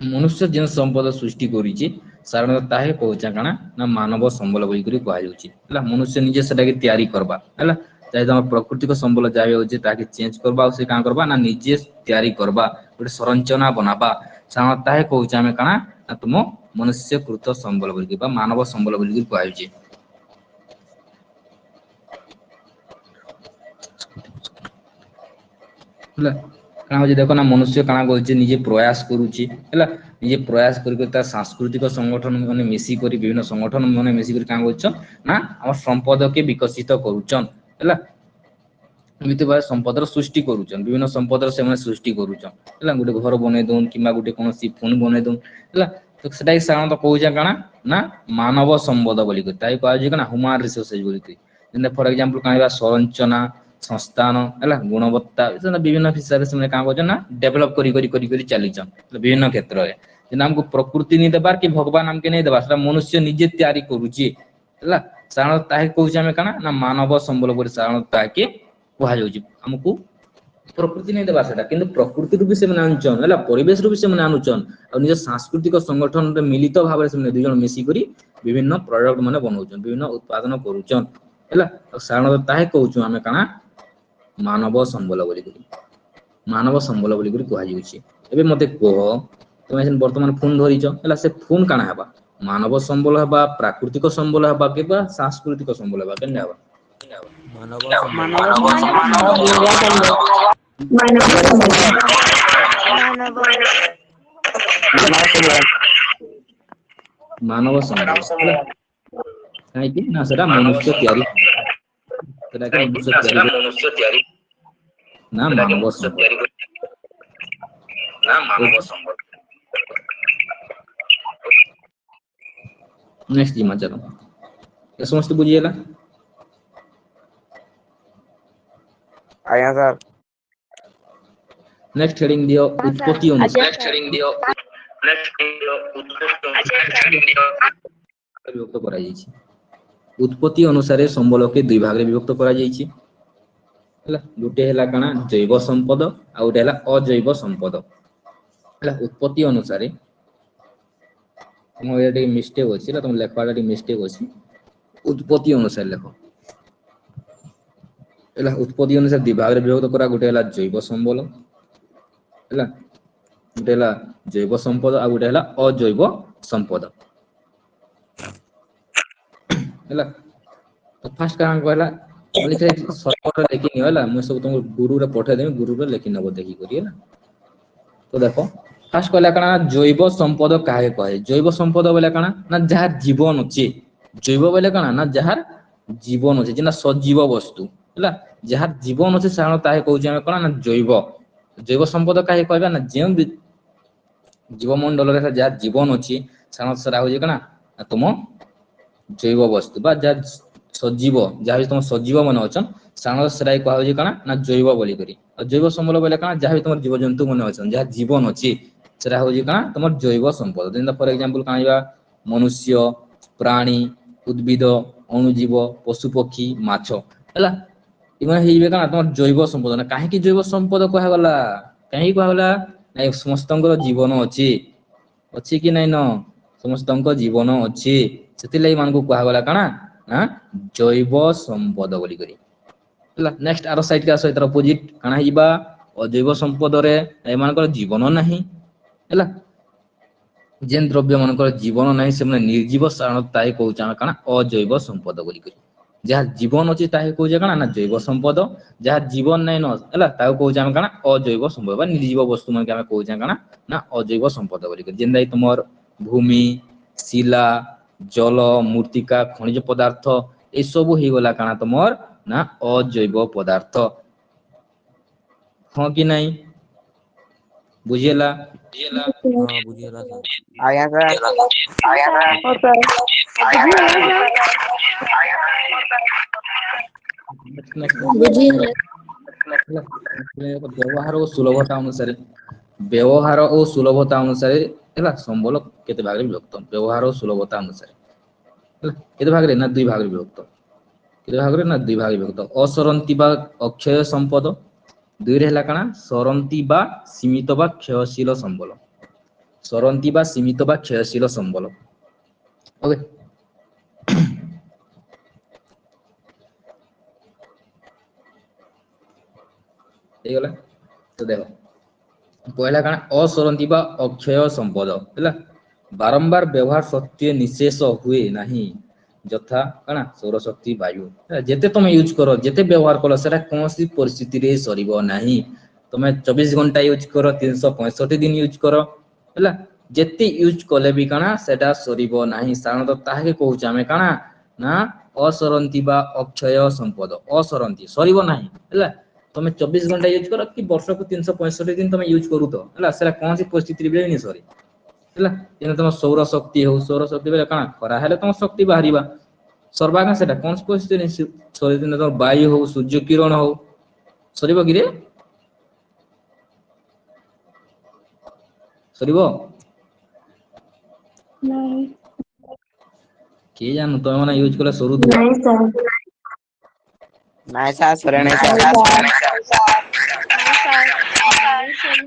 मनुष्य जिन संपद सृष्टि करिछि साधारणतः ताहे कहूचा काना ना मानव संबल बोली करी कहै जाउछि हला मनुष्य निजे सेटा के तैयारी करबा हला चाहे हम प्राकृतिक संबल जाय होछि ताके चेंज करबा से का करबा ना निजे तैयारी करबा गोटे संरचना बनाबा साधारणतः ताहे कहूचा हम काना ना तुम मनुष्य कृत संबल बोली बा मानव संबल बोली कहै जाउछि हला काना हो देखो ना मनुष्य काना करछि निजे प्रयास करूछि हला निजे प्रयास करके सांस्कृतिक संगठन माने मिसी करी विभिन्न संगठन माने मिसी करी का करछ ना हम संपद के विकसित करूछन हला एमिति बा संपदर सृष्टि करूछन विभिन्न संपदर से माने सृष्टि करूछन हला गुटे घर बने दोन किबा गुटे कोनोसी फोन बने दोन हला तो सेटा साधारणतः कहूजा काना ना मानव संपद बोली ताई कहै काना ह्यूमन रिसोर्सेस बोली जेने फॉर एग्जांपल कानिबा संरचना संस्थान है गुणवत्ता विभिन्न हिसाब से क्या कर डेभलप करी चली विभिन्न क्षेत्र में आमको प्रकृति नहीं देवार कि भगवान आमके नहीं देवार मनुष्य निजे तैयारी करुच्ची है साधारणतः कहूँ कण ना मानव संबल बोली साधारणतः के कहुच्छी आमको प्रकृति नहीं देवार से कि प्रकृति भी से आनुचन है परिवेश भी से आनुचन और निज सांस्कृतिक संगठन मिलित भाव से दुई जन मिसिक विभिन्न प्रोडक्ट मैंने बनाऊन विभिन्न उत्पादन करुचन है साधारणतः कहूँ आम काना मानव संबल बोली मानव संबल बोली कहुच्छी एबे मते कह तुम वर्तमान फोन धरिच है से फोन काना हेबा मानव संबल हेबा प्राकृतिक संबल हेबा के सांस्कृतिक संबल हेबा केने हेबा मानव संबल काहे कि ना सेटा मनुष्य तैयारी सेटा के मनुष्य तैयारी ना मानव संबल नेक्स्ट जी चलो ये समस्त बुझिएला आया सर नेक्स्ट हेडिंग दियो उत्पत्ति अनुसार विभक्त करा जायछि उत्पत्ति अनुसार संबल के दुई भाग रे विभक्त करा जायछि हला गुटे हला काना जैव संपद आ गुटे हला अजैव संपद हला उत्पत्ति अनुसार तुम ये मिस्टेक अछि तुम लेखवाटा मिस्टेक अछि उत्पत्ति अनुसार लेखो हला उत्पत्ति अनुसार दुई भाग रे विभक्त करा गुटे हला जैव संबल हला गुटे हला जैव संपद आ गुटे हला अजैव संपद हला तो फास्ट कान कहला लिखे सर्वर लेकिन होला मैं सब तुम गुरु रे पठा देबे गुरु रे लेकिन नबो देखि करी ना तो देखो फास्ट कहला काना जैव संपद काहे कहे जैव संपद बोले काना ना जहार जीवन अछि जैव बोले काना ना जहार जीवन अछि जेना सजीव वस्तु हला जहार जीवन अछि साधारण ताहे कहू जे काना ना जैव जैव संपद काहे कहबा ना जे जीवमंडल रे जहार जीवन अछि साधारण सरा हो जे काना तुम जैव वस्तु बा जहार सजीव जहाँ भी तुम सजीव मन अच्छा साधारणतः सेटा कहुचे काना ना जैव बोली करी जैव संपद बोले काना जहाँ भी तुम जीव जंतु मन अच्छा जहाँ जीवन अच्छी सेटा हूँ काना तुम जैव संपद जेनता फॉर एग्जांपल काना मनुष्य प्राणी उद्भिद अणुजीव पशु पक्षी माछ हैला इमान हेइबे काना तुम जैव संपद ना काहे कि जैव संपद कहा गला काहे कहा गला ना समस्तंकर जीवन अच्छी अच्छी कि नहीं न समस्तंकर जीवन अच्छी सेति लई मान को कहा गला काना ना जैव संपद बोली करी हैला नेक्स्ट आरो साइड के आसो इतर अपोजिट काना हिबा अजैव संपद रे एमानकर जीवन नाही हैला जेन द्रव्य मानकर जीवन नाही से माने निर्जीव साधारणतः ताई कहउचा काना अजैव संपद बोली करी जहाँ जीवन अच्छी ताहे कहउचा काना ना जैव संपद जहाँ जीवन नाही न हैला ताऊ कहउचा काना अजैव संपद बा निर्जीव वस्तु मन के हम कहउचा काना ना अजैव संपद बोली करी जेन दाई तुमर भूमि शिला जल मूर्तिका खनिज पदार्थ ए सब ही गला काना तुमर ना अजैव पदार्थ हाँ कि नहीं बुझिएला हाँ बुझिएला सर आया सर व्यवहार और सुलभता अनुसार व्यवहार और सुलभता अनुसार हैला संबल केते भाग रे विभक्त व्यवहार और सुलभता अनुसार हैला केते भाग रे ना दुई भाग रे विभक्त केते भाग रे ना दुई भाग रे विभक्त असरंती बा अक्षय संपद दुई रे हैला काना सरंती बा सीमित बा क्षयशील संबल सरंती बा सीमित बा क्षयशील संबल ओके गला तो देखो पहला काना असरंती बा अक्षय संपद हैला बारंबार व्यवहार सत्य निशेष हुए नहीं यथा काना सौर शक्ति वायु जेते तुम यूज करो जेते व्यवहार करो सेटा कोनसी परिस्थिति रे सरीबो नहीं तुम 24 घंटा यूज करो 365 दिन यूज करो हैला जेते यूज कले भी काना सेटा सरीबो नहीं साधारणतः ताहे कहउछ हमें काना ना असरंती बा अक्षय संपद असरंती सरीबो नहीं हैला तुम 24 घंटा यूज करो कि वर्ष को 365 दिन तुम यूज करू तो हैला सेटा कोनसी परिस्थिति रे नहीं सरी हैला जेना तुम सौर शक्ति बेले काना खरा हेले तुम शक्ति बाहरीबा सरबा का सेटा कोन परिस्थिति नहीं सरी दिन तुम वायु हो सूर्य किरण हो सरीबो कि रे सरीबो नहीं के जानू तुम माने यूज कले सरू नहीं सर नहीं सर सर नहीं सर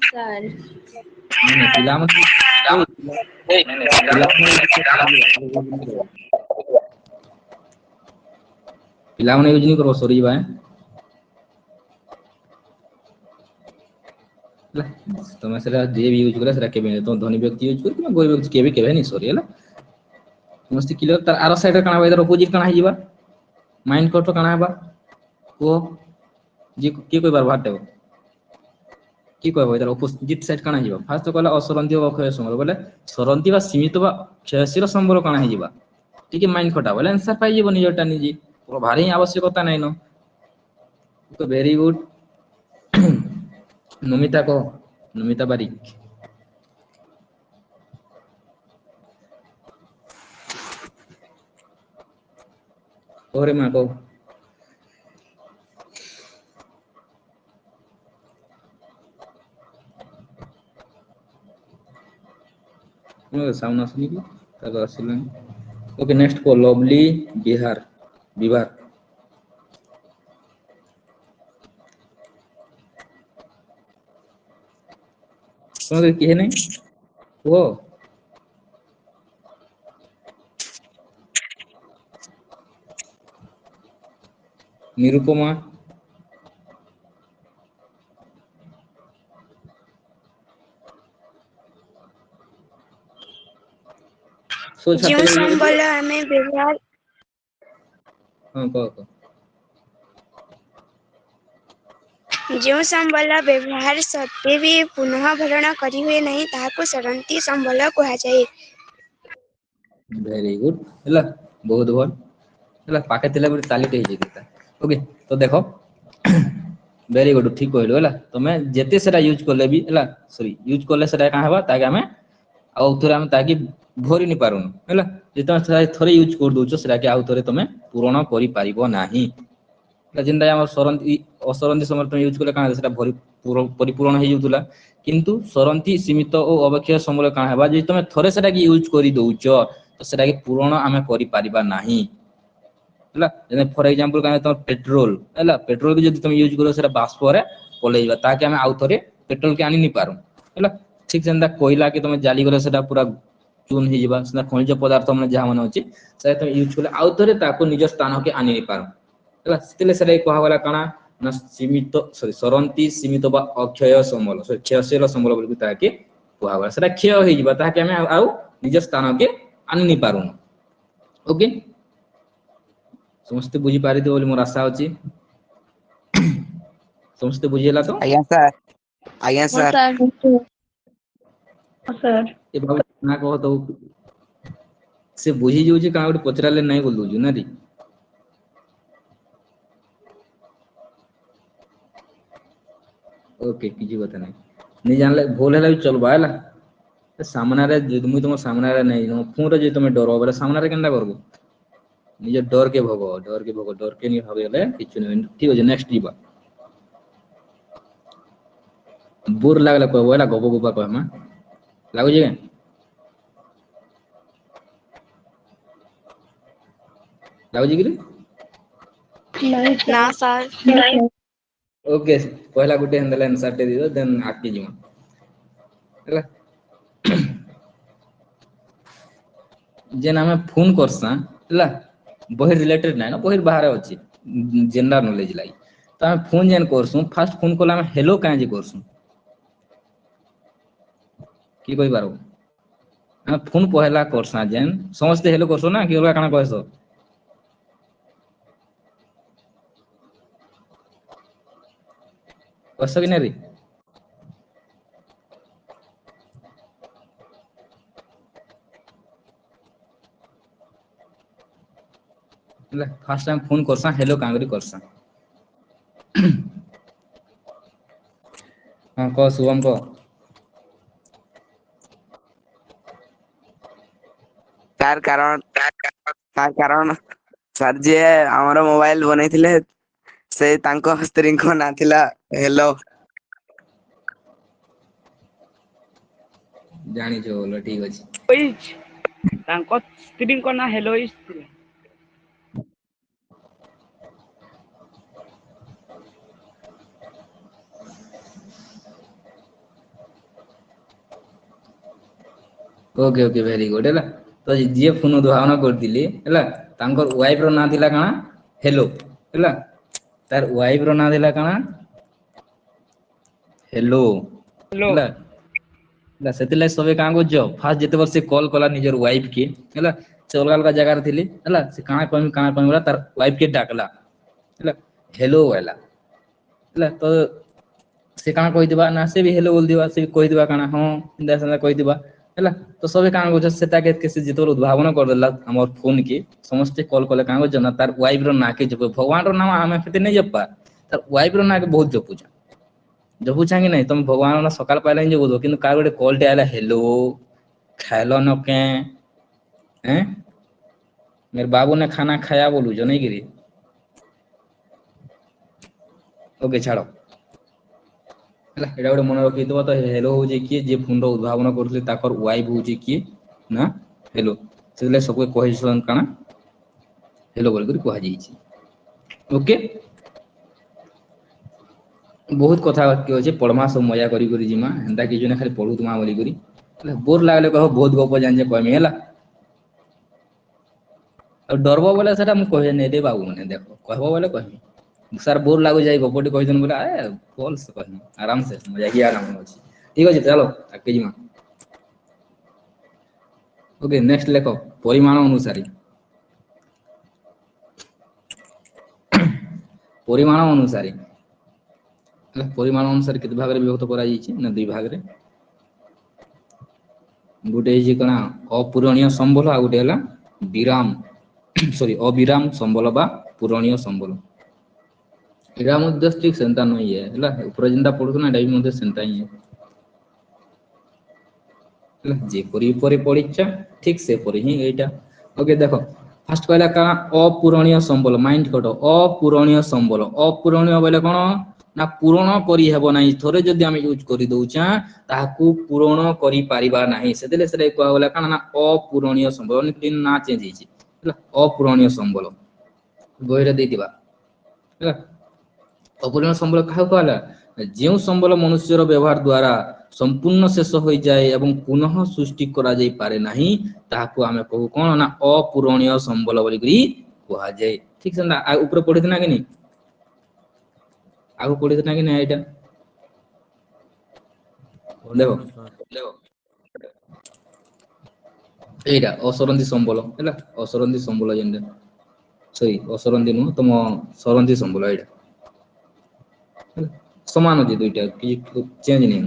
सर पिला मन पिला मन यूज नहीं करो सरी बा तुम सेटा जे भी यूज करे सेटा केबे तो धनी व्यक्ति यूज कर कि गरीब व्यक्ति केबे केबे नहीं सरी हैला मस्त क्लियर तार आरो साइड काना इधर अपोजिट काना हिबा माइंड कट काना हेबा को जे के कोई बार भाटे की कहबो इधर अपोजिट साइड काना हिबा फास्ट तो कहला असरंती व अक्षय संबल बोले सरंती बा सीमित बा क्षयशील संबल काना हिबा ठीक है माइंड कटा बोले आंसर पाई जीवन निजटा निजी पूरा भारी आवश्यकता नहीं न तो वेरी गुड नमिता को नमिता बारिक ओरे मां को साउंड आसनी की ताको आसिलन ओके नेक्स्ट को लवली बिहार बिहार तुम्हारे किए नहीं वो निरुपमा जो संबल हमें व्यवहार हाँ कहो जो संबल व्यवहार सत्वे भी पुनः भरण करी हुए नहीं ताहाको सरंती संबल कहा जाए वेरी गुड हैला बहुत भल हैला पाके तिला बडी ताली टे हिजेता ओके तो देखो वेरी गुड ठीक कहलो हैला तमे जेते सेटा यूज करले भी हैला सॉरी यूज करले सेटा का हेबा ताके हमें आ उथरे हम ताकि ଭରି ନି ପାରୁନ ହେଲା ଯେ ତମେ ଥରେ ୟୁଜ କରି ଦଉଛ ସେଟା କି ଆଉ ଥରେ ତମେ ପୂରଣ କରି ପାରିବ ନାହିଁ ଯେନ୍ତା ଆମର ସରନ୍ତି ଅସରନ୍ତି ସମୟରେ ତମେ ୟୁଜ କଲେ କାଣା ସେଟା ପରିପୂରଣ ହେଇଯାଉଥିଲା କିନ୍ତୁ ସରନ୍ତି ସୀମିତ ଓ ଅବକ୍ଷୟ ସମୟରେ କାଣା ହେବା ଯଦି ତମେ ଥରେ ସେଟା କି ୟୁଜ କରି ଦଉଛ ତ ସେଟା କି ପୂରଣ ଆମେ କରିପାରିବା ନାହିଁ ହେଲା ଫର ଏକ୍ଜାମ୍ପଲ ତମ ପେଟ୍ରୋଲ ହେଲା ପେଟ୍ରୋଲ ବି ଯଦି ତମେ ୟୁଜ କର ସେଟା ବାଷ୍ପରେ ପଲେଇବା ତାକେ ଆମେ ଆଉ ଥରେ ପେଟ୍ରୋଲ କେ ଆଣି ନି ପାରୁ ହେଲା ଠିକ ସେନ୍ତା କହିଲା କି ତମେ ଜାଲିଗଲେ ସେଟା ପୁରା ଚୁନ ହେଇଯିବା ସେଟା ଖଣିଜ ପଦାର୍ଥ ମାନେ ଯାହା ମାନେ ଅଛି ସେଟା ତମେ ୟୁଜ କଲେ ଆଉ ଥରେ ତାକୁ ନିଜ ସ୍ଥାନକେ ଆଣି ନି ପାରୁ ହେଲା ସେଥିରେ ସେଟା କୁହାଗଲା କାଣା ନା ସୀମିତ ସରନ୍ତି ସୀମିତ ବା ଅକ୍ଷୟ ସମଲ କ୍ଷୟଶୀଳ ସମଲ ବୋଲି ତାହାକେ କୁହାଗଲା ସେଟା କ୍ଷୟ ହେଇଯିବା ତାହାକେ ଆମେ ଆଉ ନିଜ ସ୍ଥାନକେ ଆଣି ନି ପାରୁନୁ ଓକେ ସମସ୍ତେ ବୁଝି ପାରିଥିବେ ବୋଲି ମୋର ଆଶା ଅଛି ସମସ୍ତେ ବୁଝିହେଲା ତ ଆଜ୍ଞା ସାର୍ ଆଜ୍ଞା ହଁ ସାର୍ ସାର୍ ହଁ ସାର୍ ଏ ବାବୁ ନା କହ ତ ସେ ବୁଝି ଯାଉଛି କାଣା ଗୋଟେ ପଚରାଲେ ନାଇଁ ବୋଲି ଦଉଛୁ ନା ରେ ଓକେ କିଛି କଥା ନାହିଁ ନି ଜାଣିଲେ ଭୁଲ ହେଲା ବି ଚଲବା ହେଲା ସାମ୍ନାରେ ଯଦି ମୁଇଁ ତମ ସାମ୍ନାରେ ନାଇଁ ଫୋନରେ ଯଦି ତମେ ଡର ବୋଲେ ସାମ୍ନାରେ କେନ୍ତା କରବୁ ନିଜ ଡର କେ ଭଗ ଡର କେ ନି ଭାବିଗଲେ କିଛି ନାହିଁ ଠିକ ଅଛି ନେକ୍ସଟ ଯିବା ବୋର ଲାଗଲେ କହିବ ହେଲା ଗପ ଗପା କହିମା ଲାଗୁଛି କେଁ ଲାଗୁଛି କିରେ ନାଇଁ ନା ସାର୍ ସାର୍ ओके पहला गुटे हंदला आंसर टे दियो देन आके जिमा ହେଲା जेन हमें फोन करसा ହେଲା बही रिलेटेड नाही ना बही बाहर ଅଛି जनरल नॉलेज लागि त हम फोन जेन करसु फर्स्ट फोन कला हम हेलो काहे जे करसु की कहि बारो हम फोन पहला करसा जेन समझते हेलो करसो ना कि ओला काना कहसो कहसो कि नाही रे ହେଲା ଫାର୍ଷ୍ଟ टाइम फोन करसा हेलो कांगरी करसा हां कह शुभम कह ତାର କାରଣ ସାର୍ ଯିଏ ଆମର ମୋବାଇଲ ବନେଇଥିଲେ ସେ ତାଙ୍କ ସ୍ତ୍ରୀଙ୍କ ନାଁ ଥିଲା ହେଲୋ ଜାଣିଛ ବୋଲ ଠିକ ଅଛି ତାଙ୍କ ସ୍ତ୍ରୀଙ୍କ ନାଁ ହେଲୋଇସ୍ ଥିଲା ओके ओके वेरी गुड है तो जी फोन उद्भावन करथिले हैला तांकर वाइफ रो ना थिला काना हेलो हैला तार वाइफ रो ना थिला काना हेलो हेलो ହେଲା ହେଲା ସେଥିଲାଗି ସବେ କାଁ କରୁଛ ଫାଷ୍ଟ ଯେତେବେଳେ ସେ କଲ କଲା ନିଜର ୱାଇଫ କି ହେଲା ସେ ଅଲଗା ଅଲଗା ଜାଗାରେ ଥିଲେ ହେଲା ସେ କାଣା କହିବି ତାର ୱାଇଫ କେ ଡାକଲା ହେଲା ହେଲୋ ହେଲା ହେଲା ତ ସେ କାଣା କହିଥିବା ନା ସେ ବି ହେଲୋ ବୋଲିଥିବା ସେ ବି କହିଥିବା କାଣା ହଁ ଏନ୍ତା ସେନ୍ତା କହିଥିବା ହେଲା ତ ସବେ କାଣା କରୁଛ ସେଟା କେ ଯେତେବେଳେ ଉଦ୍ଭାବନ କରିଦେଲା ଆମର ଫୋନ କି ସମସ୍ତେ କଲ କଲେ କାଣା କରୁଛ ନା ତାର ୱାଇଫ ର ନାଁ କେ ଜପ ଭଗବାନ ର ନାମ ଆମେ କେତେ ନେଇ ଜପା ତାର ୱାଇଫ ର ନାଁ କେ ବହୁତ ଜପୁଛା ଜପୁଛା କି ନାଇଁ ତମେ ଭଗବାନ ନା ସକାଳ ପାଇଲେ ହିଁ ଜପୁଛ କିନ୍ତୁ କାହାର ଗୋଟେ କଲଟେ ଆଇଲା ହେଲୋ ଖାଇଲ ନ କେଁ ଏଁ मेरे बाबू ने खाना खाया बोलୁଛ ନାଇଁ କିରି ଓକେ ଛାଡ ହେଲା ଏଟା ଗୋଟେ ମନେ ରଖିଥିବ ତ ହେଲୋ ହଉଛି କିଏ ଯିଏ ଫୋନ ର ଉଦ୍ଭାବନ କରୁଥିଲେ ତାଙ୍କର ୱାଇଫ ହଉଛି କିଏ ନା ହେଲୋ ସେଥିଲାଗି ସବୁ କହିସନ୍ କାଣା ହେଲୋ ବୋଲିକରି କୁହାଯାଇଛି ଓକେ ବହୁତ କଥା ବାକି ଅଛି ପଢମା ସବୁ ମଜା କରି କରି ଜିମା ହେନ୍ତା କିଛି ନା ଖାଲି ପଢୁଥମା ବୋଲିକରି ବୋର ଲାଗଲେ କହ ବହୁତ ଗପ ଜାଣିଛେ କହିମି ହେଲା ଆଉ ଡରବ ବୋଲେ ସେଟା ମୁଁ କହେ ନେଇ ଦେ ବାବୁ ମାନେ ଦେଖ କହିବ ବୋଲେ କହିମି ସାର୍ ବୋର ଲାଗୁଛି ଏଇ ଗପଟି କହିଛନ୍ତି ବୋଲେ ଭଲସେ କହିମି ଆରାମସେ ମଜାକି ଆରାମ ଅଛି ଠିକ ଅଛି ଚାଲ ଆଗକେ ଯିମା ଓକେ ନେକ୍ସଟ ଲେଖ ପରିମାଣ ଅନୁସାରେ ପରିମାଣ ଅନୁସାରେ ପରିମାଣ ଅନୁସାରେ କେତେ ଭାଗରେ ବିଭକ୍ତ କରାଯାଇଛି ନା ଦୁଇ ଭାଗରେ ଗୋଟେ ହେଇଛି କଣା ଅପୂରଣୀୟ ସମ୍ବଳ ଆଉ ଗୋଟେ ହେଲା ବିରାମ ସରି ଅବିରାମ ସମ୍ବଳ ବା ପୂରଣୀୟ ସମ୍ବଳ ଏଇଟା ମଧ୍ୟ ଠିକ ସେନ୍ତା ନୁହେଁ ହେଲା ଉପରେ ଯେନ୍ତା ପଢୁଥିଲା ଏଇଟା ବି ମଧ୍ୟ ସେନ୍ତା ହିଁ ହେଲା ଯେପରି ଉପରେ ପଢିଛା ଠିକ ସେପରି ହିଁ ଏଇଟା ଓକେ ଦେଖ ଫାଷ୍ଟ କହିଲା କାଣା ଅପୂରଣୀୟ ସମ୍ବଳ ମାଇଣ୍ଡ କଟ ଅପୂରଣୀୟ ସମ୍ବଳ ଅପୂରଣୀୟ ବୋଇଲେ କଣ ନା ପୂରଣ କରିହେବ ନାହିଁ ଥରେ ଯଦି ଆମେ ୟୁଜ କରି ଦଉଛା ତାହାକୁ ପୂରଣ କରିପାରିବା ନାହିଁ ସେଥିରେ ସେଟା କୁହାଗଲା କାଣା ନା ଅପୂରଣୀୟ ସମ୍ବଳ ନା ଚେଞ୍ଜ ହେଇଛି ହେଲା ଅପୂରଣୀୟ ସମ୍ବଳ ବହିରେ ଦେଇଥିବା ହେଲା ଅପୂରଣୀୟ ସମ୍ବଳ କାହାକୁ କୁହାଗଲା ଯେଉଁ ସମ୍ବଳ ମନୁଷ୍ୟର ବ୍ୟବହାର ଦ୍ୱାରା ସମ୍ପୂର୍ଣ୍ଣ ଶେଷ ହୋଇଯାଏ ଏବଂ ପୁନଃ ସୃଷ୍ଟି କରାଯାଇ ପାରେ ନାହିଁ ତାହାକୁ ଆମେ କହୁ କଣ ନା ଅପୂରଣୀୟ ସମ୍ବଳ ବୋଲିକରି କୁହାଯାଏ ଠିକ ସେ ଉପରେ ପଢିଥିଲା କି ନାଇଁ ଆଗକୁ ପଢିଥିଲା କି ନାଇଁ ଏଇଟା ଦେଖ ଏଇଟା ଅସରନ୍ତି ସମ୍ବଳ ହେଲା ଅସରନ୍ତି ସମ୍ବଳ ଯେମିତି ସରି ଅସରନ୍ତି ନୁହଁ ତମ ସରନ୍ତି ସମ୍ବଳ ଏଇଟା ସମାନ ଅଛି ଦୁଇଟା କିଛି ଚେଞ୍ଜ ନାହିଁ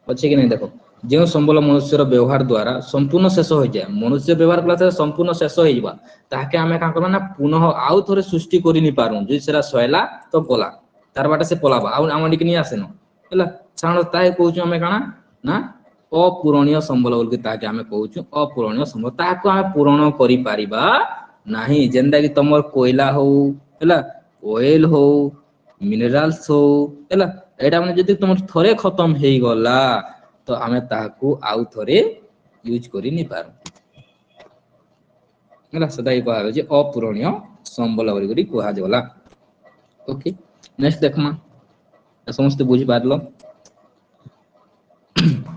ଅଛି କି ନାଇଁ ଦେଖ ଯେଉଁ ସମ୍ବଳ ମନୁଷ୍ୟର ବ୍ୟବହାର ଦ୍ୱାରା ସମ୍ପୂର୍ଣ୍ଣ ଶେଷ ହୋଇଯାଏ ମନୁଷ୍ୟ ବ୍ୟବହାର କଲା ସମ୍ପୂର୍ଣ୍ଣ ଶେଷ ହେଇଯିବା ତାହାକେ ଆମେ କାଁ କରିବା ନା ପୁନଃ ଆଉ ଥରେ ସୃଷ୍ଟି କରି ନି ପାରୁ ଯଦି ସେଟା ସଇଲା ତ ଗଲା ତାର ବାଟେ ସେ ପଲାବା ଆଉ ଆମ ଟିକେ ନେଇ ଆସେନ ହେଲା ସାଧାରଣ ତାହା କହୁଛୁ ଆମେ କାଣା ନା ଅପୂରଣୀୟ ସମ୍ବଳ ବୋଲି ତାହାକେ ଆମେ କହୁଛୁ ଅପୂରଣୀୟ ସମ୍ବଳ ତାହାକୁ ଆମେ ପୂରଣ କରିପାରିବା ନାହିଁ ଯେନ୍ତା କି ତମର କୋଇଲା ହଉ ହେଲା ଅଏଲ ହଉ ମିନେରାଲସ ହଉ ହେଲା ଏଇଟା ମାନେ ଯଦି ତମର ଥରେ ଖତମ ହେଇଗଲା ତ ଆମେ ତାହାକୁ ଆଉ ଥରେ ୟୁଜ କରି ନି ପାରୁ ହେଲା ସେଟା କୁହାଯାଉଛି ଅପୂରଣୀୟ ସମ୍ବଳ ବୋଲି କୁହାଗଲା ଓକେ ନେକ୍ସଟ ଦେଖମା ସମସ୍ତେ ବୁଝିପାରିଲ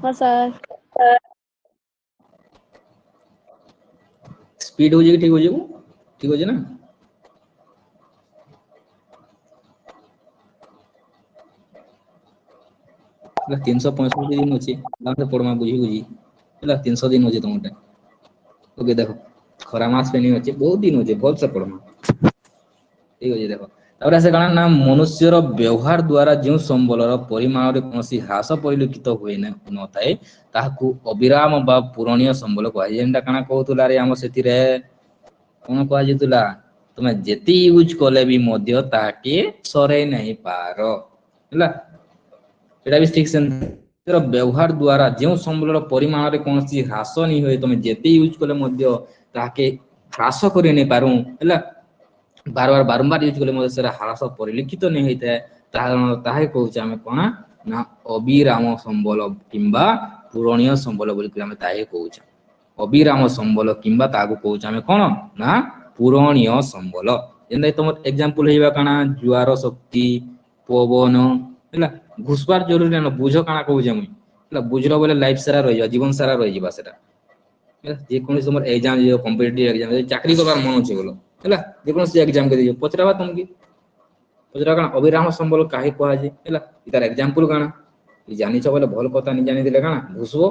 हाँ सर ସ୍ପିଡ ହଉଛି କି ଠିକ ଅଛି ନା 365 दिन अच्छे पढ़मा बुझी है 300 दिन अच्छे तुमटे ओके देख खरा मास पे नहीं अच्छे बहुत दिन अच्छे भल से पढ़मा ठीक अच्छे देख तापर से काना ना मनुष्यर व्यवहार द्वारा जो संबलर परिमाण रे कोनसी ह्रास परिलक्षित हुए न थाए ताहाकू अविराम बा पूरणीय संबल कह जेनटा काना कहतुला रे हम सेति रे कोन कह जेतुला तुमे जेति यूज कले भी मध्य ताके सरे नहीं पारो ହେଲା এটা भी ठीक से व्यवहार द्वारा जो संबलर परिमाण रे कोनसी ह्रास नहीं होए तुमे जेति यूज कले मध्य ताके ह्रास करि नहीं पारू ହେଲା बार बार बारंबार यूज कले मध्य सेरा ह्रास परिलक्षित नहीं होइते ताहे कहउछ आमे कोना ना अविराम संबल किंबा पूरणीय संबल बोली आमे ताहे कहउछ अविराम संबल किंबा तागु कहउछ आमे कोन ना पूरणीय संबल जेंदा तुम एग्जांपल हेबा काना जुआर शक्ति पवन ହେଲା घुसबार जरूरी न बुझ काना कहउछ हम ହେଲା बुझलो बोले लाइफ सारा रहि जा जीवन सारा रहि जिबा सेटा जे कोन समर एग्जाम जे कॉम्पिटिटिव एग्जाम चाकरी करबार मन छै बोलो ହେଲା जे कोन से एग्जाम के दियो पचराबा तुमकी पचरा काना अविराम संबल काहे कहआ जे ହେଲା इतार एग्जांपल काना जानि छ बोले भल कथा नि जानि दिले काना घुसबो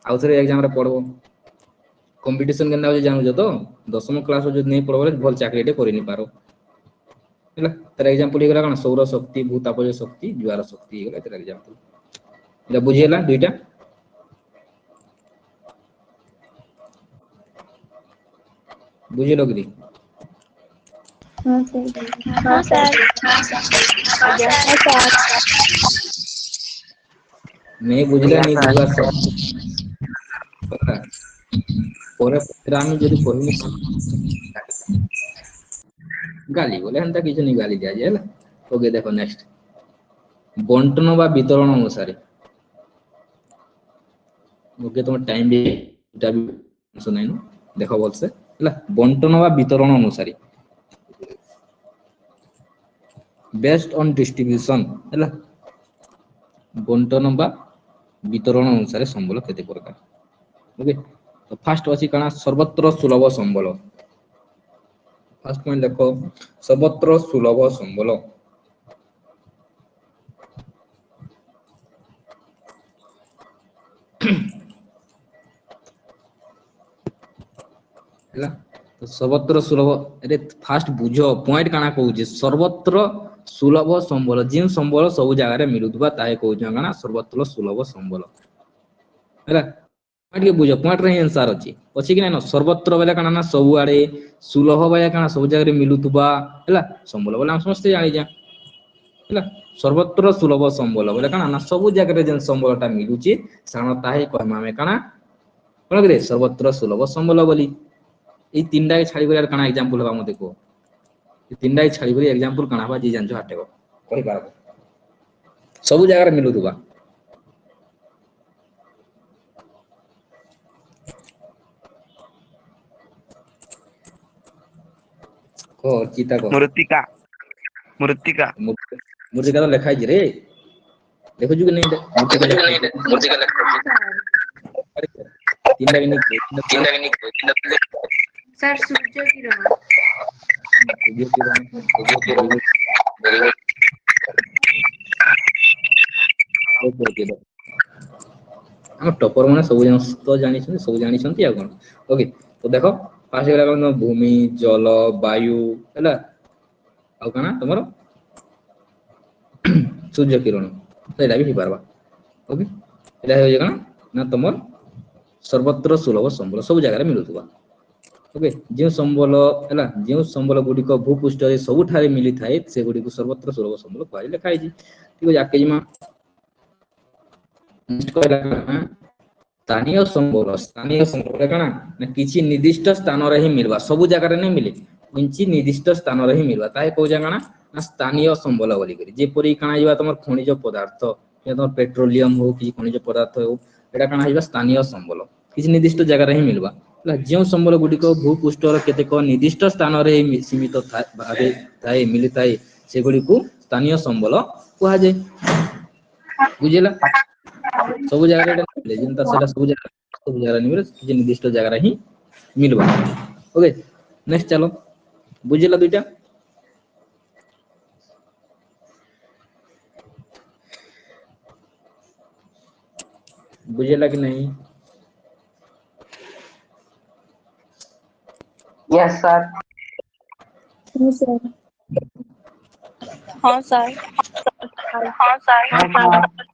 आउथरे एग्जाम रे पढ़बो कंपटीशन केनदा हो जानु जो तो 10th क्लास जो नहीं पढ़बो भल चाकरी टे करि नि पारो ହେଲା तर एग्जांपल हेगला काना सौर शक्ति भूतापज शक्ति ज्वार शक्ति हेगला तर एग्जांपल एटा बुझियला दुइटा बुझिलो कि हाँ सर हाँ सर हाँ सर नहीं बुझले नहीं बुझा सब परे रामी जदी कहनी गाली बोले हंता किछु नहीं गाली दिया जाला ओके देखो नेक्स्ट बंटन बा वितरण अनुसार ओके तुम टाइम भी सुनाई न देखो बोल से ହେଲା बंटन बा वितरण अनुसार बेस्ड ऑन डिस्ट्रीब्यूशन ହେଲା बंटन बा वितरण अनुसार संबल केते प्रकार ओके तो फर्स्ट अछि काना सर्वत्र सुलभ संबल फर्स्ट पॉइंट देखो सर्वत्र सुलभ संबल ହେଲା तो सर्वत्र सुलभ अरे फास्ट बुझो पॉइंट काना कहउजे सर्वत्र सुलभ संबल जिन संबल सब जगह रे मिलुतबा ताहे कहउजे काना सर्वत्र सुलभ संबल ହେଲା पॉइंट के बुझो पॉइंट रे आंसर अछि कि नै न सर्वत्र बेले काना ना सब आड़े सुलभ बेले काना सब जगह रे मिलुतबा ହେଲା संबल बोले हम समझते जानि जा ହେଲା ସର୍ବତ୍ର ସୁଲଭ ସମ୍ବଳ ବୋଲେ କାଣା ନା ସବୁ ଜାଗାରେ ଯେନ୍ ସମ୍ବଳଟା ମିଲୁଛି ସାଧାରଣ ତାହା କହିମା ଆମେ କାଣା କଣ କିରେ ସର୍ବତ୍ର ସୁଲଭ ସମ୍ବଳ ବୋଲି এই তিনটাকে ছাড়ি করে আর কানা এক্সাম্পল হবা মতে কো এই তিনটাকে ছাড়ি করে এক্সাম্পল কানা হবা যে জানছো হাটেব কই পারবো ସବୁ ଜାଗାରେ ମିଲୁଥିବା କ ଚିତା କ ମୃତ୍ତିକା ମୃତ୍ତିକା ମୂର୍ତ୍ତିକା ତ ଲେଖା ହେଇଛି ରେ ଦେଖୁଛୁ କି ନାଇଁ ମୂର୍ତ୍ତିକା ଲେଖା ହେଇଛି ତିନଟା କି ନାଇଁ सर सूर्य किरण ଆମ ଟପର ମାନେ ସବୁ ତ ଜାଣିଛନ୍ତି ସବୁ ଜାଣିଛନ୍ତି ଆଉ କଣ ଓକେ ତ ଦେଖ ଫାର୍ଷ୍ଟ ହେଇଗଲା କଣ ଭୂମି ଜଳ ବାୟୁ ହେଲା ଆଉ କାଣା ତମର ସୂର୍ଯ୍ୟ କିରଣ ସେଇଟା ବି ହେଇପାରବା ଓକେ ଏଇଟା ହେଉଛି କାଣା ନା ତମର ସର୍ବତ୍ର ସୁଲଭ ସମ୍ବଳ ସବୁ ଜାଗାରେ ମିଳୁଥିବା ଓକେ ଯେଉଁ ସମ୍ବଳ ହେଲା ଯେଉଁ ସମ୍ବଳ ଗୁଡ଼ିକ ଭୂପୃଷ୍ଠରେ ସବୁଠାରେ ମିଳିଥାଏ ସେଗୁଡ଼ିକୁ ସର୍ବତ୍ର ସୁଲଭ ସମ୍ବଳ କୁହାଯାଏ ଲେଖା ହେଇଛି ଠିକ ଅଛି ଆଗକେ ଯିମା ସ୍ଥାନୀୟ ସମ୍ବଳ କାଣା ନା କିଛି ନିର୍ଦ୍ଦିଷ୍ଟ ସ୍ଥାନରେ ହିଁ ମିଳିବା ସବୁ ଜାଗାରେ ନାଇଁ ମିଳେ କିଛି ନିର୍ଦ୍ଦିଷ୍ଟ ସ୍ଥାନରେ ହିଁ ମିଳିବା ତାହା କହୁଛେ କାଣା ନା ସ୍ଥାନୀୟ ସମ୍ବଳ ବୋଲିକରି ଯେପରି କାଣା ଯିବା ତମର ଖଣିଜ ପଦାର୍ଥ ତମର ପେଟ୍ରୋଲିୟମ ହଉ କିଛି ଖଣିଜ ପଦାର୍ଥ ହଉ ଏଇଟା କାଣା ହେଇଯିବା ସ୍ଥାନୀୟ ସମ୍ବଳ କିଛି ନିର୍ଦ୍ଦିଷ୍ଟ ଜାଗାରେ ହିଁ ମିଳିବା ହେଲା ଯେଉଁ ସମ୍ବଳ ଗୁଡ଼ିକ ଭୂପୃଷ୍ଠର କେତେକ ନିର୍ଦ୍ଦିଷ୍ଟ ସ୍ଥାନରେ ସୀମିତ ଥାଏ ମିଳିଥାଏ ସେଗୁଡ଼ିକୁ ସ୍ଥାନୀୟ ସମ୍ବଳ କୁହାଯାଏ ବୁଝିଲା ସବୁ ଜାଗାରେ ଏଟା ମିଳେ ଯେନ୍ତା ସେଟା ସବୁ ଜାଗାରେ ମିଳେ କିଛି ନିର୍ଦ୍ଦିଷ୍ଟ ଜାଗାରେ ହିଁ ମିଳିବ ଓକେ ନେକ୍ସଟ ଚାଲ ବୁଝିଲା ଦୁଇଟା ବୁଝିଲା କି नहीं यस सर हाँ सर हाँ सर हाँ सर